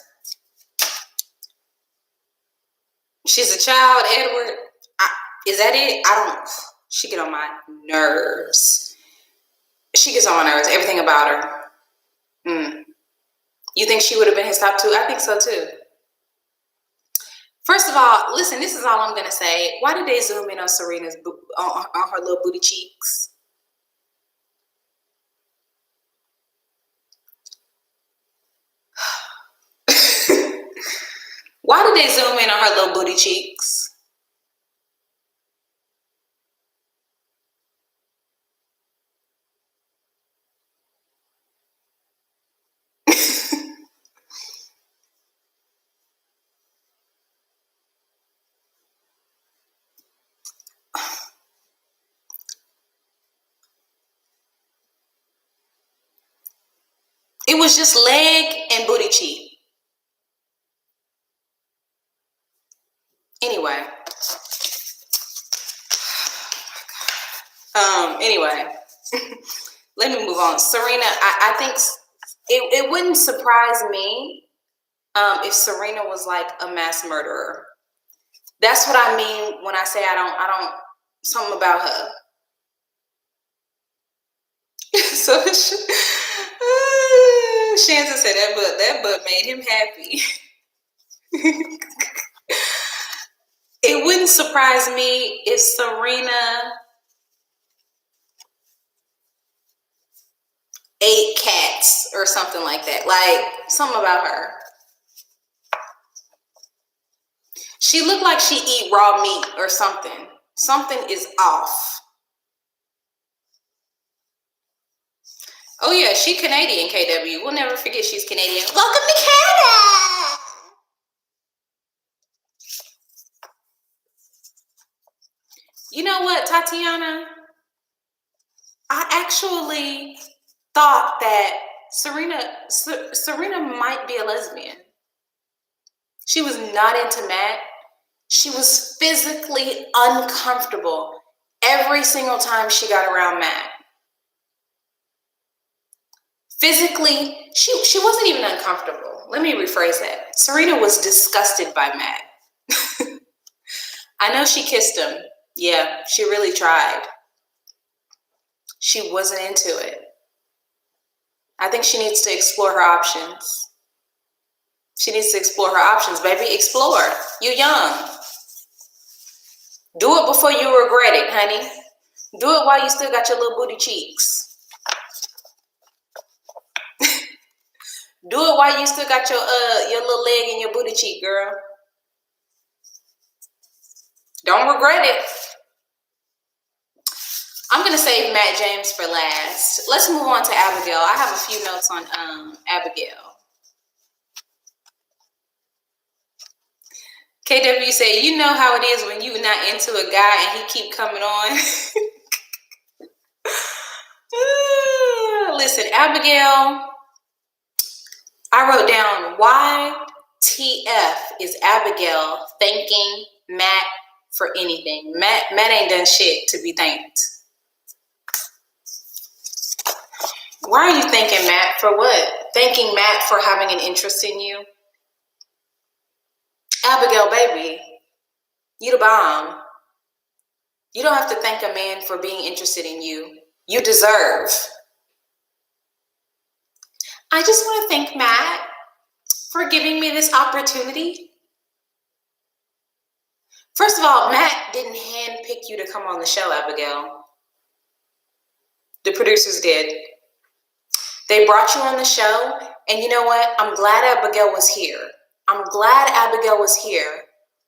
She's a child, Edward. Is that it? She get on my nerves. She gets on my nerves. Everything about her. You think she would have been his top two? I think so too. First of all, listen, this is all I'm going to say. Why did they zoom in on Serena's, on her little booty cheeks? Why did they zoom in on her little booty cheeks? It was just leg and booty cheek. Anyway. Anyway. Let me move on. Serena, I think it wouldn't surprise me if Serena was like a mass murderer. That's what I mean when I say I don't, something about her. So Shanza said that butt made him happy. It wouldn't surprise me if Serena ate cats or something like that. Like, something about her. She looked like she eat raw meat or something. Something is off. Oh yeah, she Canadian, KW. We'll never forget she's Canadian. Welcome to Canada! You know what, Tatiana? I actually thought that Serena might be a lesbian. She was not into Matt. She was physically uncomfortable every single time she got around Matt. Physically, she wasn't even uncomfortable. Let me rephrase that. Serena was disgusted by Matt. I know she kissed him. Yeah, she really tried. She wasn't into it. I think she needs to explore her options. She needs to explore her options, baby. Explore. You're young. Do it before you regret it, honey. Do it while you still got your little booty cheeks. Do it while you still got your little leg and your booty cheek, girl. Don't regret it. I'm going to save Matt James for last. Let's move on to Abigail. I have a few notes on Abigail. KW said, you know how it is when you're not into a guy and he keep coming on. Listen, Abigail, I wrote down, why TF is Abigail thanking Matt for anything? Matt ain't done shit to be thanked. Why are you thanking Matt for what? Thanking Matt for having an interest in you? Abigail, baby, you the bomb. You don't have to thank a man for being interested in you. You deserve. I just want to thank Matt for giving me this opportunity. First of all, Matt didn't handpick you to come on the show, Abigail. The producers did. They brought you on the show, and you know what? I'm glad Abigail was here. I'm glad Abigail was here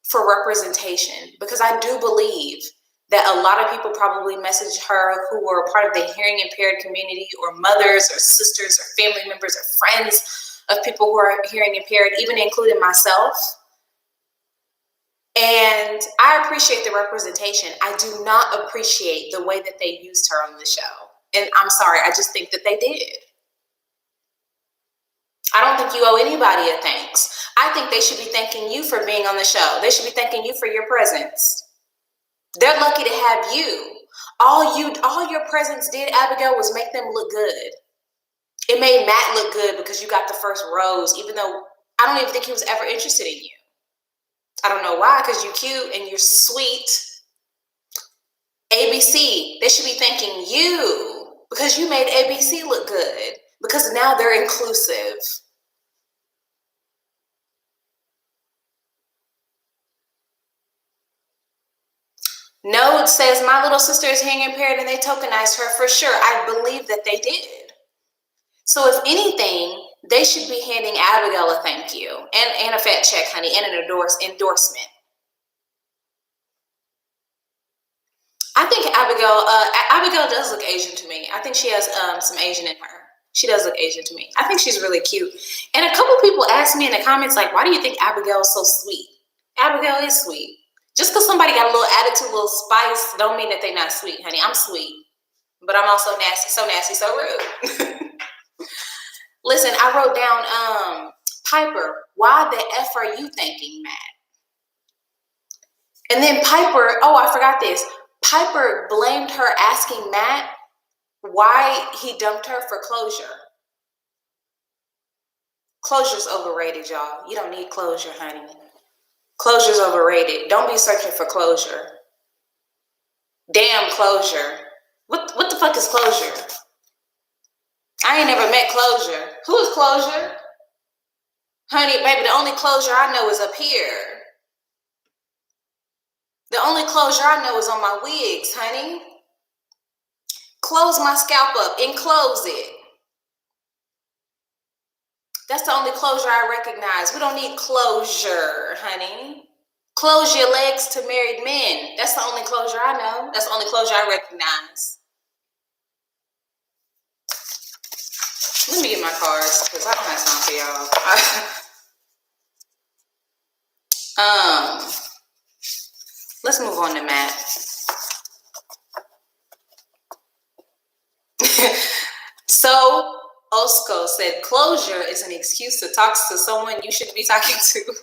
for representation, because I do believe that a lot of people probably messaged her who were part of the hearing impaired community, or mothers or sisters or family members or friends of people who are hearing impaired, even including myself. And I appreciate the representation. I do not appreciate the way that they used her on the show. And I'm sorry, I just think that they did. I don't think you owe anybody a thanks. I think they should be thanking you for being on the show. They should be thanking you for your presence. They're lucky to have you. All your presence did, Abigail, was make them look good. It made Matt look good because you got the first rose, even though I don't even think he was ever interested in you. I don't know why, because you're cute and you're sweet. ABC, they should be thanking you because you made ABC look good, because now they're inclusive. Node says, my little sister is hearing impaired and they tokenized her. For sure, I believe that they did. So if anything, they should be handing Abigail a thank you and a fat check, honey, and an endorsement. I think Abigail does look Asian to me. I think she has some Asian in her. She does look Asian to me. I think she's really cute. And a couple people asked me in the comments, like, why do you think Abigail's so sweet? Abigail is sweet. Just because somebody got a little attitude, a little spice, don't mean that they're not sweet, honey. I'm sweet, but I'm also nasty, so rude. Listen, I wrote down, Piper, why the F are you thanking Matt? And then Piper, oh, I forgot this. Piper blamed her asking Matt why he dumped her for closure. Closure's overrated, y'all. You don't need closure, honey. Closure's overrated. Don't be searching for closure. Damn closure. What the fuck is closure? I ain't never met closure. Who is closure? Honey, baby, the only closure I know is up here. The only closure I know is on my wigs, honey. Close my scalp up, enclose it. That's the only closure I recognize. We don't need closure, honey. Close your legs to married men. That's the only closure I know. That's the only closure I recognize. Let me get my cards, because I don't have time for y'all. Let's move on to Matt. So Osco said, closure is an excuse to talk to someone you shouldn't be talking to.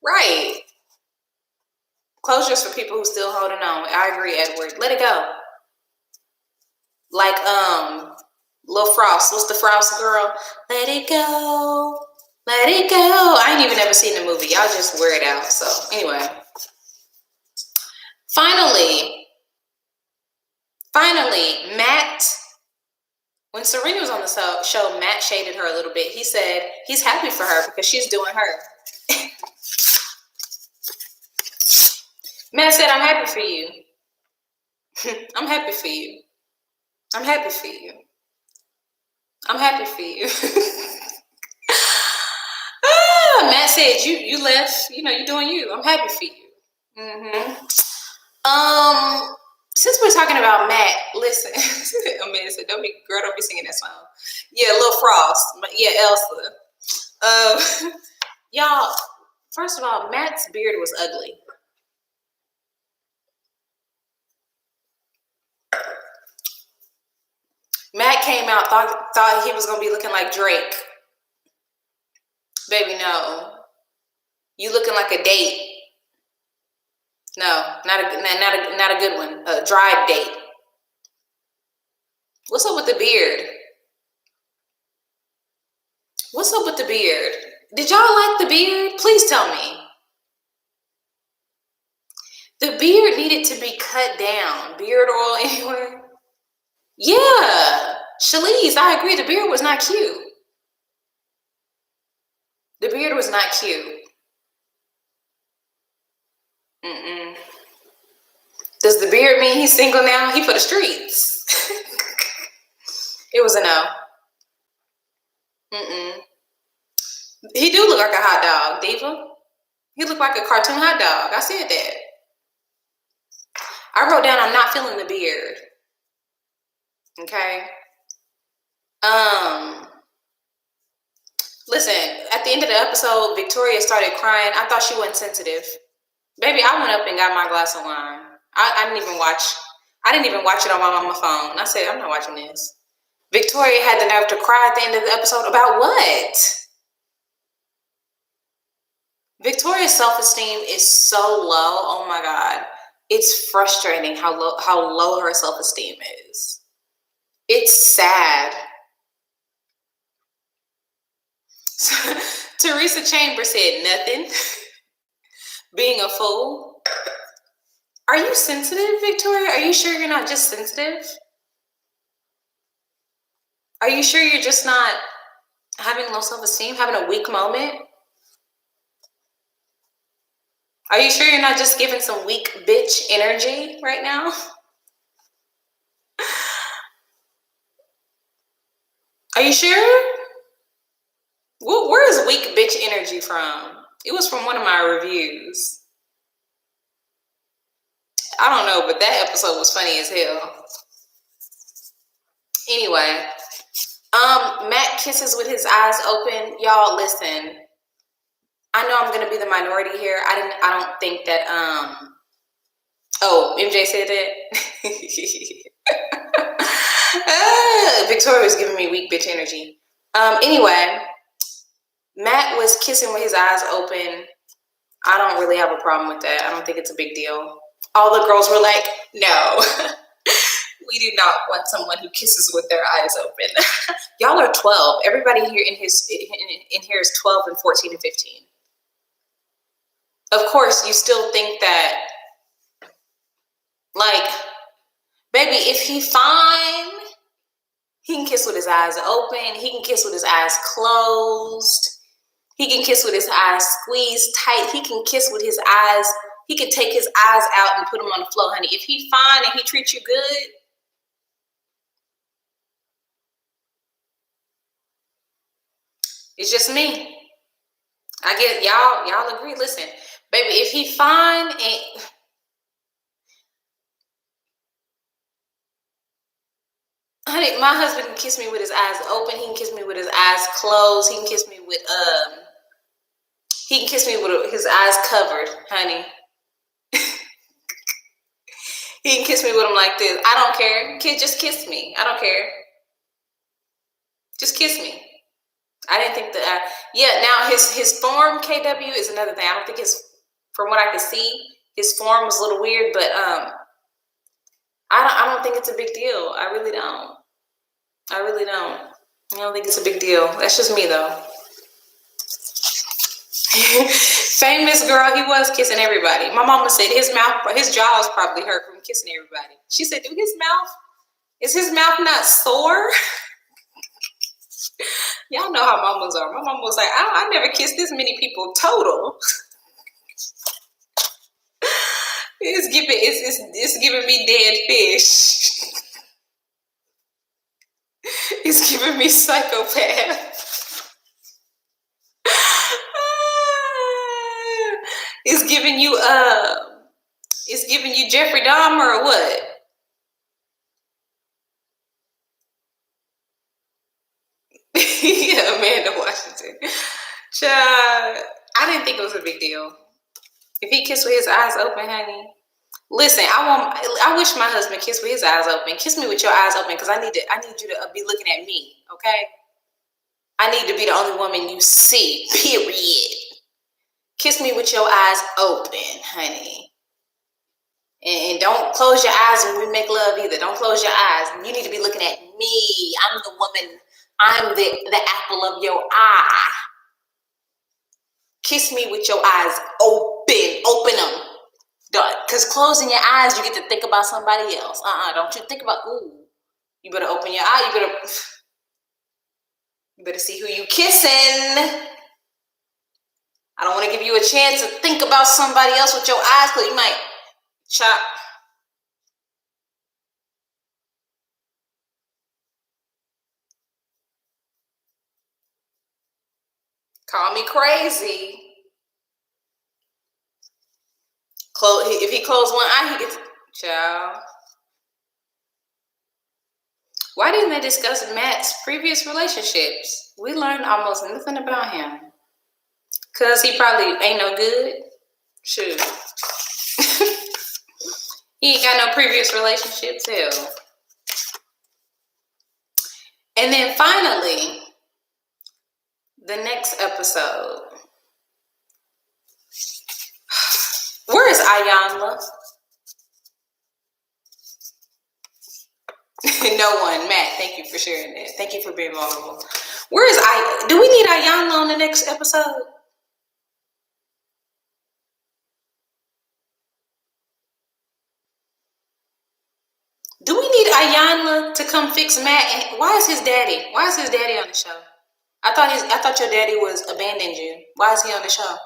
Right. Closure is for people who still holding on. I agree, Edward. Let it go. Like, Lil Frost. What's the Frost girl? Let it go. Let it go. I ain't even ever seen the movie. Y'all just wear it out. So, anyway. Finally, Matt, when Serena was on the show, Matt shaded her a little bit. He said he's happy for her because she's doing her. Matt said, I'm happy for you. I'm happy for you. I'm happy for you. I'm happy for you. Matt said, you left, you're doing you. I'm happy for you. Since we're talking about Matt, listen. Amanda said, don't be singing that song. Yeah, Lil Frost. Yeah, Elsa. Y'all, first of all, Matt's beard was ugly. Matt came out, thought he was going to be looking like Drake. Baby, no. You looking like a date. No, not a good one. A dry date. What's up with the beard? What's up with the beard? Did y'all like the beard? Please tell me. The beard needed to be cut down. Beard oil anywhere? Yeah. Shalice, I agree. The beard was not cute. The beard was not cute. Does the beard mean he's single now? He for the streets. was a no. Mm-mm. He do look like a hot dog, Diva. He look like a cartoon hot dog. I said that. I wrote down I'm not feeling the beard. Okay. Listen, at the end of the episode, Victoria started crying. I thought she wasn't sensitive. Baby, I went up and got my glass of wine. I didn't even watch. I didn't even watch it on my phone. I said, I'm not watching this. Victoria had the nerve to cry at the end of the episode. About what? Victoria's self-esteem is so low. Oh my God. It's frustrating how low her self-esteem is. It's sad. Teresa Chambers said nothing. Being a fool. Are you sensitive, Victoria? Are you sure you're not just sensitive? Are you sure you're just not having low self-esteem, having a weak moment? Are you sure you're not just giving some weak bitch energy right now? Are you sure? Where is weak bitch energy from? It was from one of my reviews. I don't know, but that episode was funny as hell. Anyway, Matt kisses with his eyes open. Y'all, listen. I know I'm gonna be the minority here. I don't think that oh, MJ said that. Victoria was giving me weak bitch energy. Anyway, Matt was kissing with his eyes open. I don't really have a problem with that. I don't think it's a big deal. All the girls were like, no, we do not want someone who kisses with their eyes open. Y'all are 12. Everybody here in here is 12 and 14 and 15. Of course, you still think that, like, baby, if he fine, he can kiss with his eyes open. He can kiss with his eyes closed. He can kiss with his eyes squeezed tight. He can kiss with his eyes. He can take his eyes out and put them on the floor, honey. If he fine and he treats you good, it's just me. I get y'all agree. Listen, baby, if he fine and honey, my husband can kiss me with his eyes open. He can kiss me with his eyes closed. He can kiss me with his eyes covered, honey. He can kiss me with them like this. I don't care. Kid, just kiss me. I don't care. Just kiss me. I didn't think that. Yeah, now his form, KW, is another thing. I don't think from what I could see, his form was a little weird, but I don't think it's a big deal. I really don't. I don't think it's a big deal. That's just me, though. Famous girl, he was kissing everybody. My mama said his jaws probably hurt from kissing everybody. She said, is his mouth not sore? Y'all know how mamas are. My mama was like, I never kissed this many people total. It's giving me dead fish. It's giving me psychopath. It's giving you Jeffrey Dahmer or what? Yeah, Amanda Washington. Child, I didn't think it was a big deal. If he kissed with his eyes open, honey. Listen, I wish my husband kissed with his eyes open. Kiss me with your eyes open, because I need you to be looking at me, okay? I need to be the only woman you see, period. Kiss me with your eyes open, honey. And don't close your eyes when we make love either. Don't close your eyes. You need to be looking at me. I'm the woman. I'm the apple of your eye. Kiss me with your eyes open. Open them. Because closing your eyes, you get to think about somebody else. Don't you think about, ooh. You better open your eye. You better see who you kissing. I don't want to give you a chance to think about somebody else with your eyes, because you might chop. Call me crazy. If he closed one eye, he gets child. Why didn't they discuss Matt's previous relationships? We learned almost nothing about him. Cause he probably ain't no good. Shoot. He ain't got no previous relationships. Hell. And then finally, the next episode. Where is Ayanla? No one. Matt, thank you for sharing that. Thank you for being vulnerable. Where is Do we need Ayanla on the next episode? Do we need Ayanla to come fix Matt? And why is his daddy? Why is his daddy on the show? I thought your daddy was abandoned you. Why is he on the show?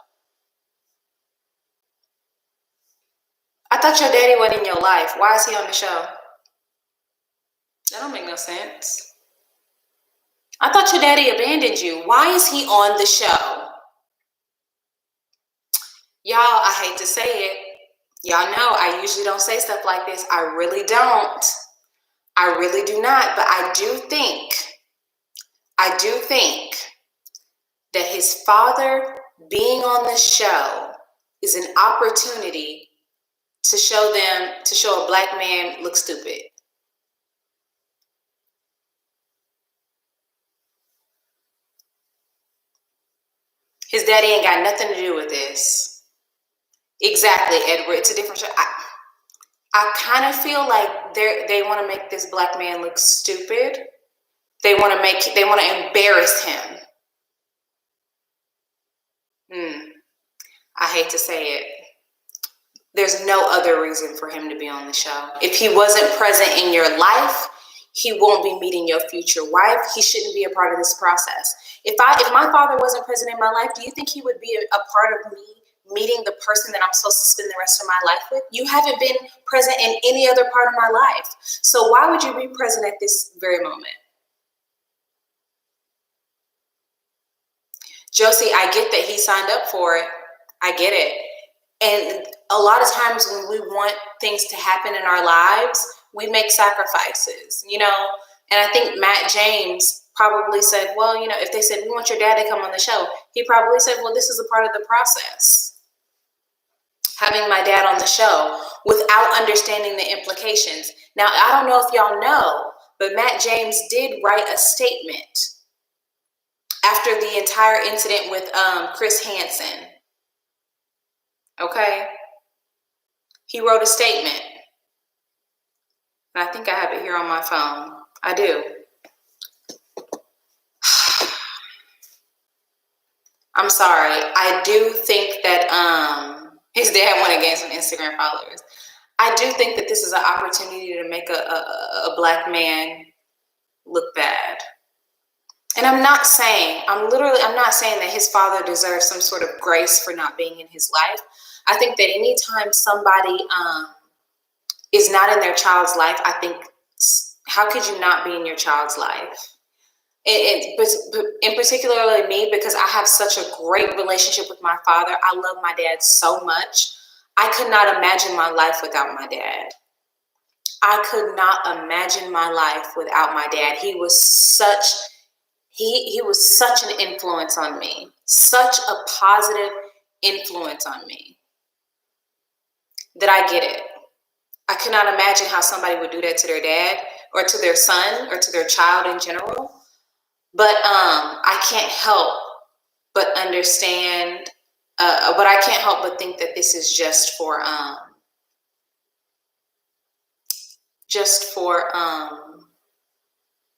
I thought your daddy wasn't in your life. Why is he on the show? That don't make no sense. I thought your daddy abandoned you. Why is he on the show? Y'all, I hate to say it. Y'all know I usually don't say stuff like this. I really don't. I really do not. But I do think that his father being on the show is an opportunity to show a black man look stupid. His daddy ain't got nothing to do with this. Exactly, Edward. It's a different show. I kind of feel like they want to make this black man look stupid. They want to embarrass him. I hate to say it. There's no other reason for him to be on the show. If he wasn't present in your life, he won't be meeting your future wife. He shouldn't be a part of this process. If my father wasn't present in my life, do you think he would be a part of me meeting the person that I'm supposed to spend the rest of my life with? You haven't been present in any other part of my life. So why would you be present at this very moment? Josie, I get that he signed up for it. I get it. And a lot of times when we want things to happen in our lives, we make sacrifices, And I think Matt James probably said, well, if they said, we want your dad to come on the show, he probably said, well, this is a part of the process. Having my dad on the show without understanding the implications. Now, I don't know if y'all know, but Matt James did write a statement after the entire incident with Chris Hansen. Okay? He wrote a statement. And I think I have it here on my phone. I do. I'm sorry. I do think that his dad went against some Instagram followers. I do think that this is an opportunity to make a black man look bad. And I'm not saying that his father deserves some sort of grace for not being in his life. I think that anytime somebody is not in their child's life, I think, how could you not be in your child's life? In particularly me, because I have such a great relationship with my father. I love my dad so much. I could not imagine my life without my dad. I could not imagine my life without my dad. He was such an influence on me, such a positive influence on me, that I get it. I could not imagine how somebody would do that to their dad or to their son or to their child in general. But I can't help but understand, but I can't help but think that this is just for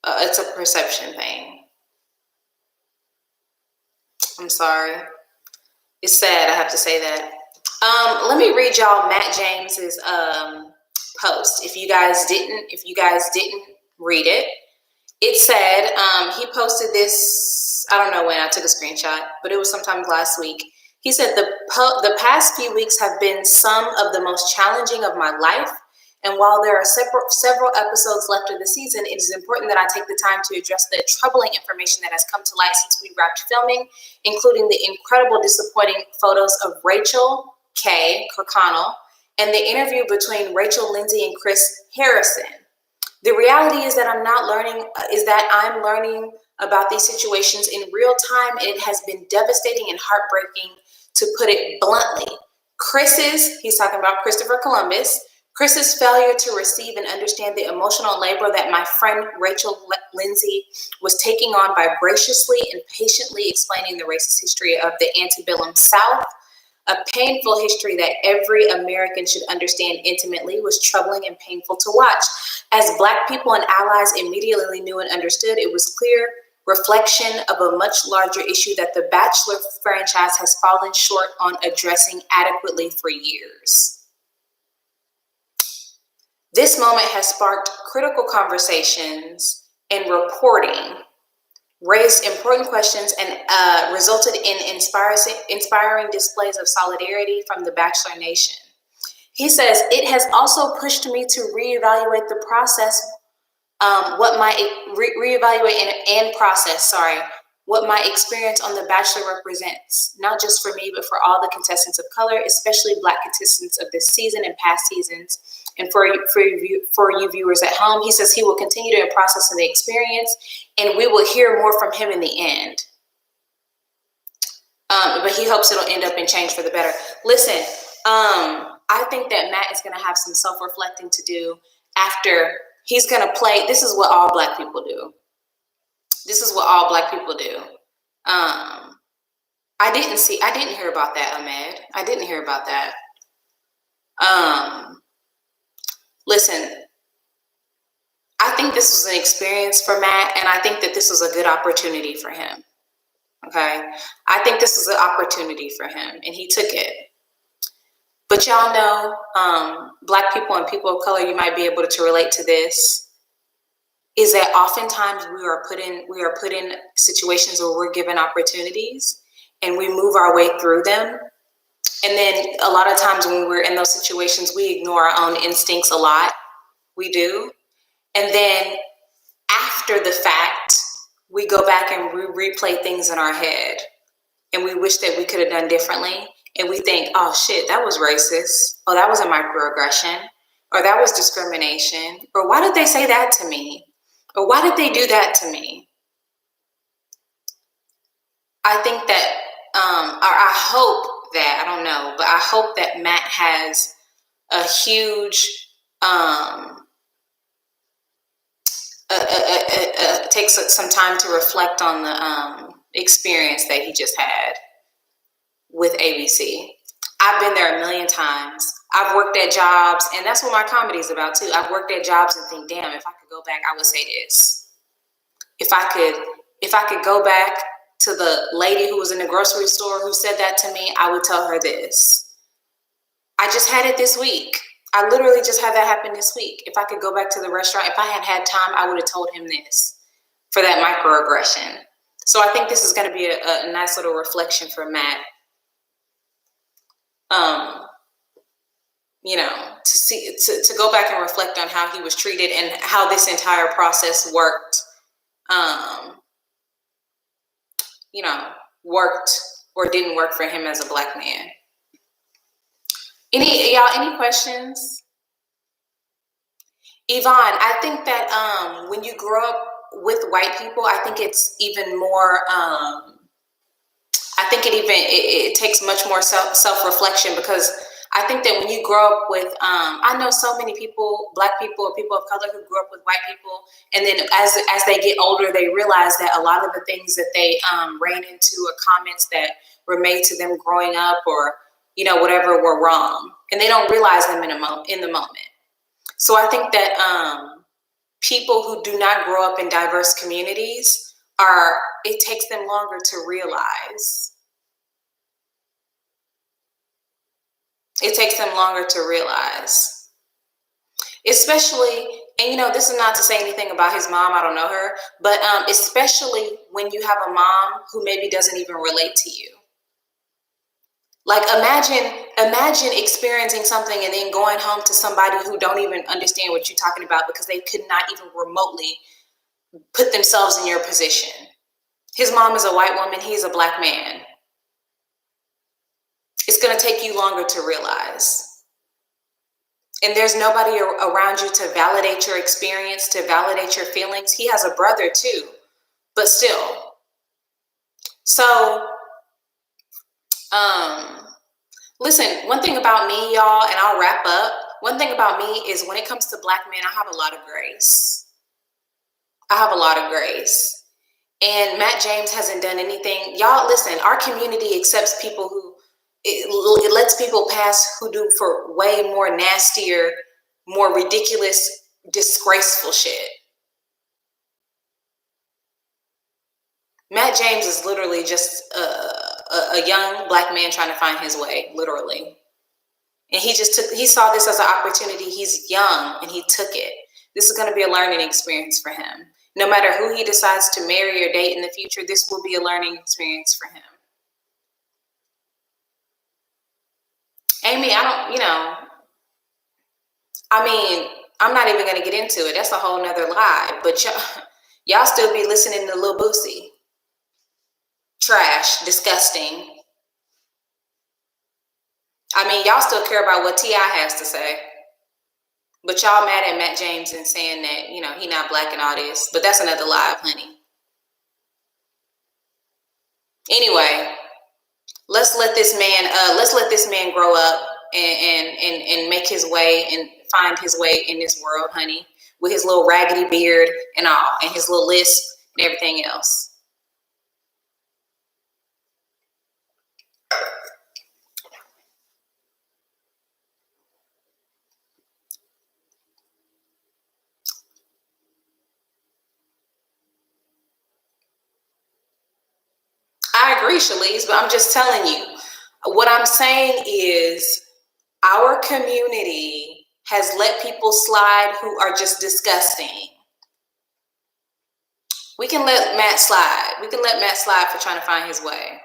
it's a perception thing. I'm sorry. It's sad, I have to say that. Let me read y'all Matt James's post. If you guys didn't read it, it said, he posted this, I don't know when, I took a screenshot, but it was sometime last week. He said, the past few weeks have been some of the most challenging of my life, And while there are several episodes left of the season, it is important that I take the time to address the troubling information that has come to light since we wrapped filming, including the incredible disappointing photos of Rachel K. Kirkconnell and the interview between Rachel Lindsay and Chris Harrison. The reality is that I'm learning about these situations in real time, and it has been devastating and heartbreaking, to put it bluntly. He's talking about Christopher Columbus, Chris's failure to receive and understand the emotional labor that my friend Rachel Lindsay was taking on by graciously and patiently explaining the racist history of the antebellum South, a painful history that every American should understand intimately, was troubling and painful to watch. As Black people and allies immediately knew and understood, it was clear reflection of a much larger issue that the Bachelor franchise has fallen short on addressing adequately for years. This moment has sparked critical conversations and reporting, raised important questions, and resulted in inspiring displays of solidarity from the Bachelor Nation. He says, it has also pushed me to reevaluate the process, what my experience on The Bachelor represents, not just for me, but for all the contestants of color, especially Black contestants of this season and past seasons. And for you viewers at home, he says he will continue to process the experience, and we will hear more from him in the end. But he hopes it'll end up in change for the better. Listen, I think that Matt is going to have some self-reflecting to do after he's going to play. This is what all Black people do. I didn't hear about that, Ahmed. I didn't hear about that. Listen, I think this was an experience for Matt, and I think that this was a good opportunity for him. Okay? I think this was an opportunity for him, and he took it. But y'all know, Black people and people of color, you might be able to relate to this, is that oftentimes we are put in situations where we're given opportunities and we move our way through them. And then a lot of times when we're in those situations, we ignore our own instincts a lot. We do. And then after the fact, we go back and replay things in our head. And we wish that we could have done differently. And we think, oh shit, that was racist. Oh, that was a microaggression. Or that was discrimination. Or why did they say that to me? Or why did they do that to me? I think that, or I hope that, I don't know, but I hope that Matt has a huge, takes some time to reflect on the experience that he just had with ABC. I've been there a million times. I've worked at jobs, and that's what my comedy is about too. I've worked at jobs and think, damn, if I could go back, I would say this. If I could go back to the lady who was in the grocery store who said that to me, I would tell her this. I just had it this week. I literally just had that happen this week. If I could go back to the restaurant, if I had time, I would have told him this for that microaggression. So I think this is going to be a nice little reflection for Matt. To go back and reflect on how he was treated and how this entire process worked. Worked or didn't work for him as a Black man. Any questions? Yvonne, I think that when you grow up with white people, I think it's even more, it takes much more self-reflection, because I think that when you grow up with, I know so many people, Black people or people of color who grew up with white people, and then as they get older, they realize that a lot of the things that they ran into or comments that were made to them growing up or, whatever, were wrong. And they don't realize them in the moment. So I think that people who do not grow up in diverse communities it takes them longer to realize. It takes them longer to realize. Especially, and this is not to say anything about his mom, I don't know her, but especially when you have a mom who maybe doesn't even relate to you. Like imagine experiencing something and then going home to somebody who don't even understand what you're talking about because they could not even remotely put themselves in your position. His mom is a white woman, he's a black man. It's going to take you longer to realize. And there's nobody around you to validate your experience, to validate your feelings. He has a brother too, but still. So, listen, one thing about me, y'all, and I'll wrap up. One thing about me is when it comes to black men, I have a lot of grace. I have a lot of grace. And Matt James hasn't done anything. Y'all, listen, our community accepts people who, it lets people pass who do for way more nastier, more ridiculous, disgraceful shit. Matt James is literally just a young black man trying to find his way, literally. And he saw this as an opportunity. He's young and he took it. This is going to be a learning experience for him. No matter who he decides to marry or date in the future, this will be a learning experience for him. Amy, I'm not even going to get into it. That's a whole nother lie. But y'all still be listening to Lil Boosie. Trash, disgusting. Y'all still care about what T.I. has to say. But y'all mad at Matt James and saying that, he not black and all this. But that's another lie, honey. Anyway, let's let this man grow up and make his way and find his way in this world, honey, with his little raggedy beard and all, and his little lisp and everything else. I agree, Shalise, but I'm just telling you. What I'm saying is our community has let people slide who are just disgusting. We can let Matt slide. We can let Matt slide for trying to find his way.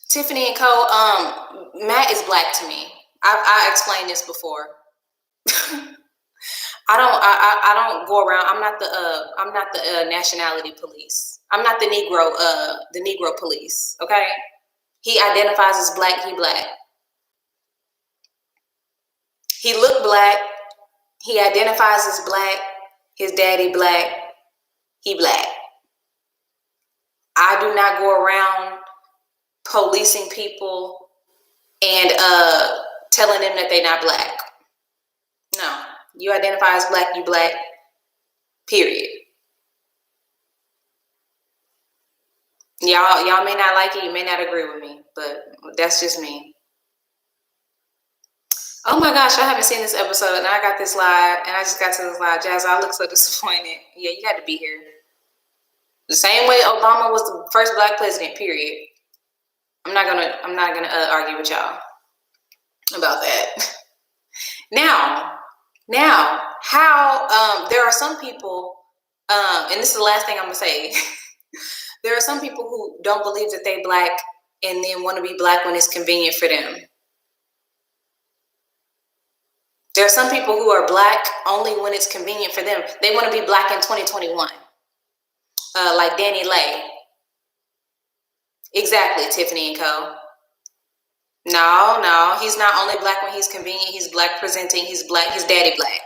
Tiffany and Co. Matt is black to me. I explained this before. I don't go around. I'm not the nationality police. I'm not the Negro police. Okay, he identifies as black. He black. He look black. He identifies as black. His daddy black. He black. I do not go around policing people and telling them that they're not black. No, you identify as black. You black. Period. Y'all may not like it. You may not agree with me, but that's just me. Oh my gosh, I haven't seen this episode, and I got this live, and I just got to this live. Jazz, I look so disappointed. Yeah, you had to be here. The same way Obama was the first black president. Period. I'm not gonna argue with y'all about that. Now, how there are some people, and this is the last thing I'm gonna say. There are some people who don't believe that they black and then want to be black when it's convenient for them. There are some people who are black only when it's convenient for them. They want to be black in 2021. Like Danny Lay. Exactly, Tiffany and Co. No, he's not only black when he's convenient. He's black presenting. He's black. His daddy black.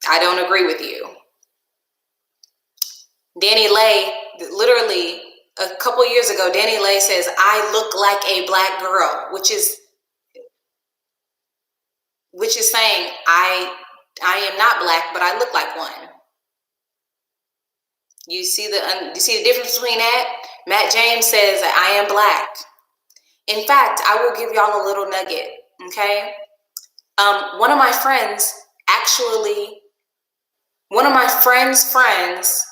I don't agree with you. Danny Lay, literally a couple years ago, Danny Lay says, "I look like a black girl," which is saying I am not black, but I look like one. You see the difference between that? Matt James says that I am black. In fact, I will give y'all a little nugget. Okay, one of my friends friends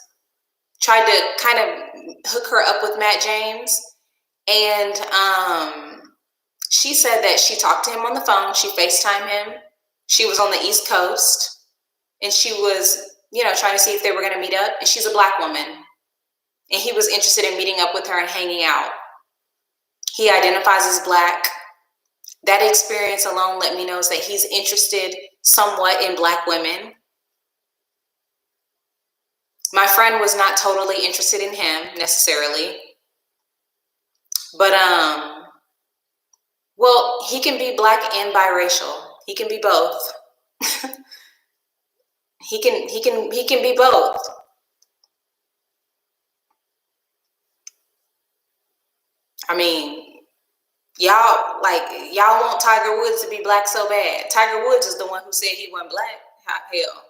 tried to kind of hook her up with Matt James, and she said that she talked to him on the phone. She FaceTimed him. She was on the East Coast, and she was, trying to see if they were going to meet up. And she's a black woman. and he was interested in meeting up with her and hanging out. He identifies as Black. That experience alone let me know that he's interested somewhat in Black women. My friend was not totally interested in him necessarily, but well, he can be Black and biracial. He can be both. he can be both. I mean, y'all want Tiger Woods to be Black so bad. Tiger Woods is the one who said he wasn't Black. Hell.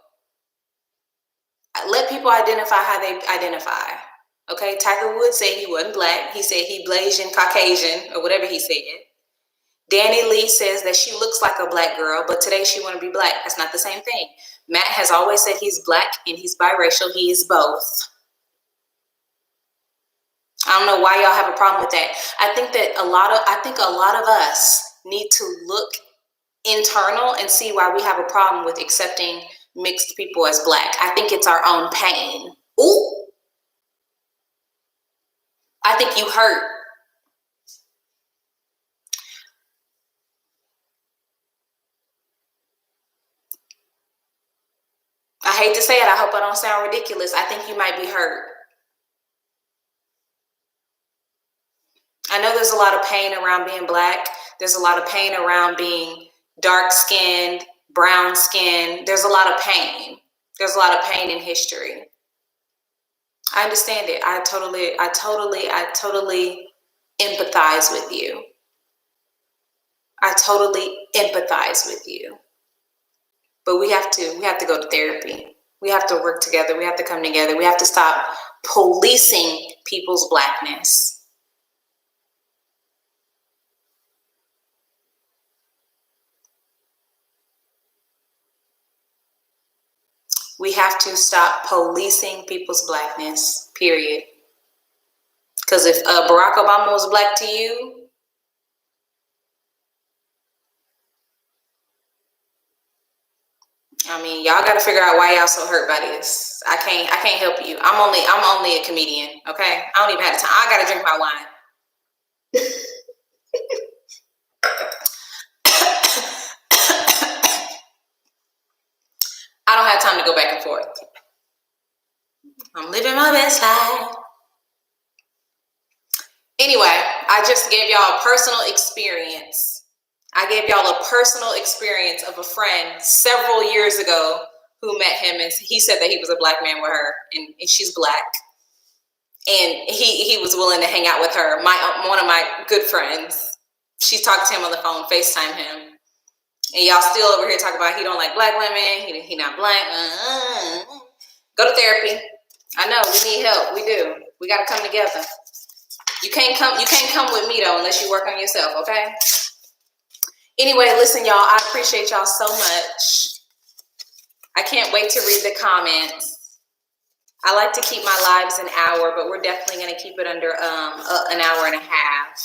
Let people identify how they identify. Okay, Tiger Woods said he wasn't Black. He said he Blasian, Caucasian, or whatever he said. Danny Lee says that she looks like a Black girl, but today she want to be Black. That's not the same thing. Matt has always said he's Black and he's biracial. He is both. I don't know why y'all have a problem with that. I think a lot of us need to look internal and see why we have a problem with accepting mixed people as Black. I think it's our own pain. Ooh. I think you hurt. I hate to say it. I hope I don't sound ridiculous. I think you might be hurt. I know there's a lot of pain around being Black. There's a lot of pain around being dark-skinned, brown-skinned. There's a lot of pain. There's a lot of pain in history. I understand it. I totally empathize with you. I totally empathize with you. But we have to go to therapy. We have to work together. We have to come together. We have to stop policing people's Blackness. We have to stop policing people's Blackness, period. Because if Barack Obama was Black to you, I mean, y'all got to figure out why y'all so hurt by this. I can't help you. I'm only a comedian, okay? I don't even have time. I got to drink my wine. I don't have time to go back and forth. I'm living my best life. Anyway, I just gave y'all a personal experience. I gave y'all a personal experience of a friend several years ago who met him, and he said that he was a Black man with her, and she's Black. And he was willing to hang out with her. One of my good friends, she talked to him on the phone, FaceTime him. And y'all still over here talking about he don't like Black women, he not Black. Go to therapy. I know, we need help. We do. We got to come together. You can't come with me though unless you work on yourself, okay? Anyway, listen, y'all, I appreciate y'all so much. I can't wait to read the comments. I like to keep my lives an hour, but we're definitely going to keep it under an hour and a half.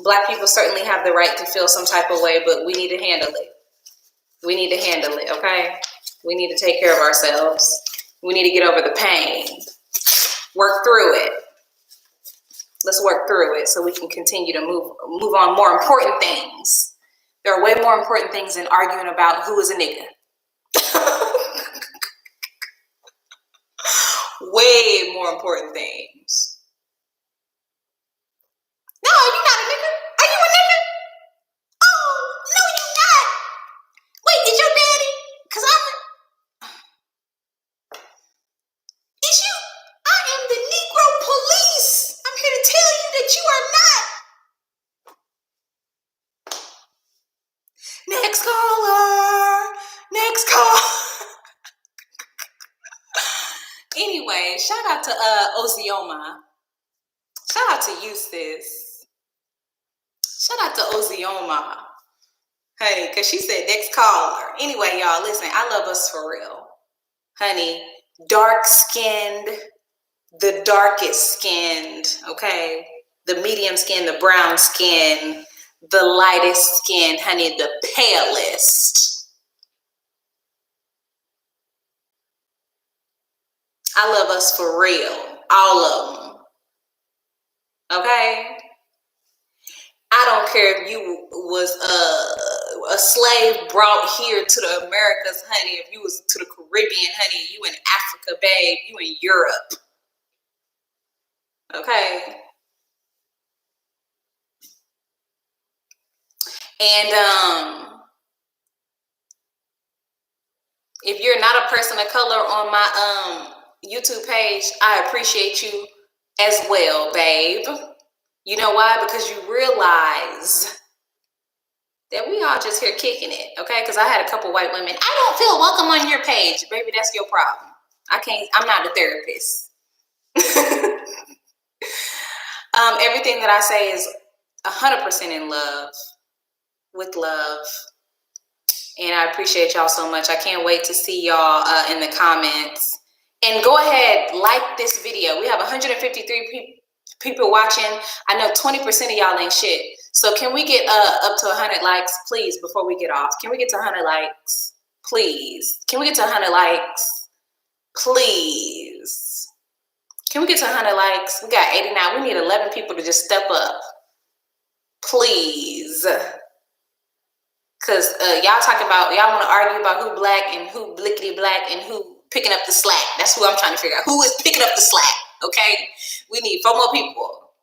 Black people certainly have the right to feel some type of way, but we need to handle it. We need to handle it, okay? We need to take care of ourselves. We need to get over the pain. Work through it. Let's work through it so we can continue to move on more important things. There are way more important things than arguing about who is a nigga. Way more important things. No, you're not a nigga. Are you a nigga? Oh, no, you're not. Wait, is your daddy? Because is you? I am the Negro police. I'm here to tell you that you are not. Next caller. Next call. Anyway, shout out to Ozioma. Shout out to Eustace. Shout out to Ozioma. Honey, because she said next caller. Anyway, y'all, listen, I love us for real. Honey, dark-skinned, the darkest skinned, okay? The medium skin, the brown skin, the lightest skin, honey, the palest. I love us for real. All of them. Okay? I don't care if you was a slave brought here to the Americas, honey. If you was to the Caribbean, honey. You in Africa, babe. You in Europe. Okay? And if you're not a person of color on my YouTube page, I appreciate you as well, babe. You know why? Because you realize that we all just here kicking it, okay? Because I had a couple white women. I don't feel welcome on your page, baby. That's your problem. I'm not a therapist. Everything that I say is 100% in love, with love. And I appreciate y'all so much. I can't wait to see y'all in the comments. And go ahead, like this video. We have 153 people watching. I know 20% of y'all ain't shit. So can we get up to 100 likes, please, before we get off? Can we get to 100 likes? Please. Can we get to 100 likes? Please. Can we get to 100 likes? We got 89. We need 11 people to just step up. Please. Because y'all talking about, y'all want to argue about who black and who blickety black and who picking up the slack. That's who I'm trying to figure out. Who is picking up the slack, okay? We need 4 more people.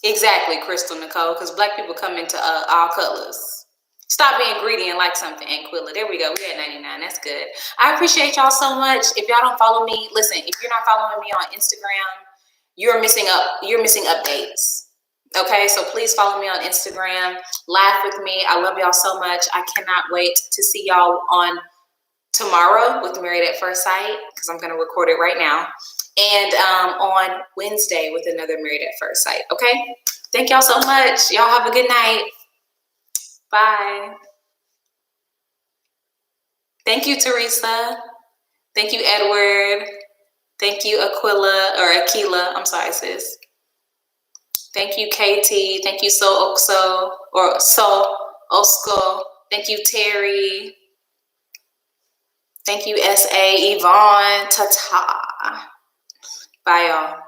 Exactly, Crystal Nicole, because black people come into all colors. Stop being greedy and like something, Anquilla. There we go. We're at 99. That's good. I appreciate y'all so much. If y'all don't follow me, listen, if you're not following me on Instagram, you're missing updates. Okay, so please follow me on Instagram. Laugh with me. I love y'all so much. I cannot wait to see y'all on tomorrow with Married at First Sight, because I'm going to record it right now. And on Wednesday with another Married at First Sight. Okay? Thank y'all so much. Y'all have a good night. Bye. Thank you, Teresa. Thank you, Edward. Thank you, Aquila. I'm sorry, sis. Thank you, KT. Thank you, Osco. Thank you, Terry. Thank you, SA, Yvonne, Tata. Bye, y'all.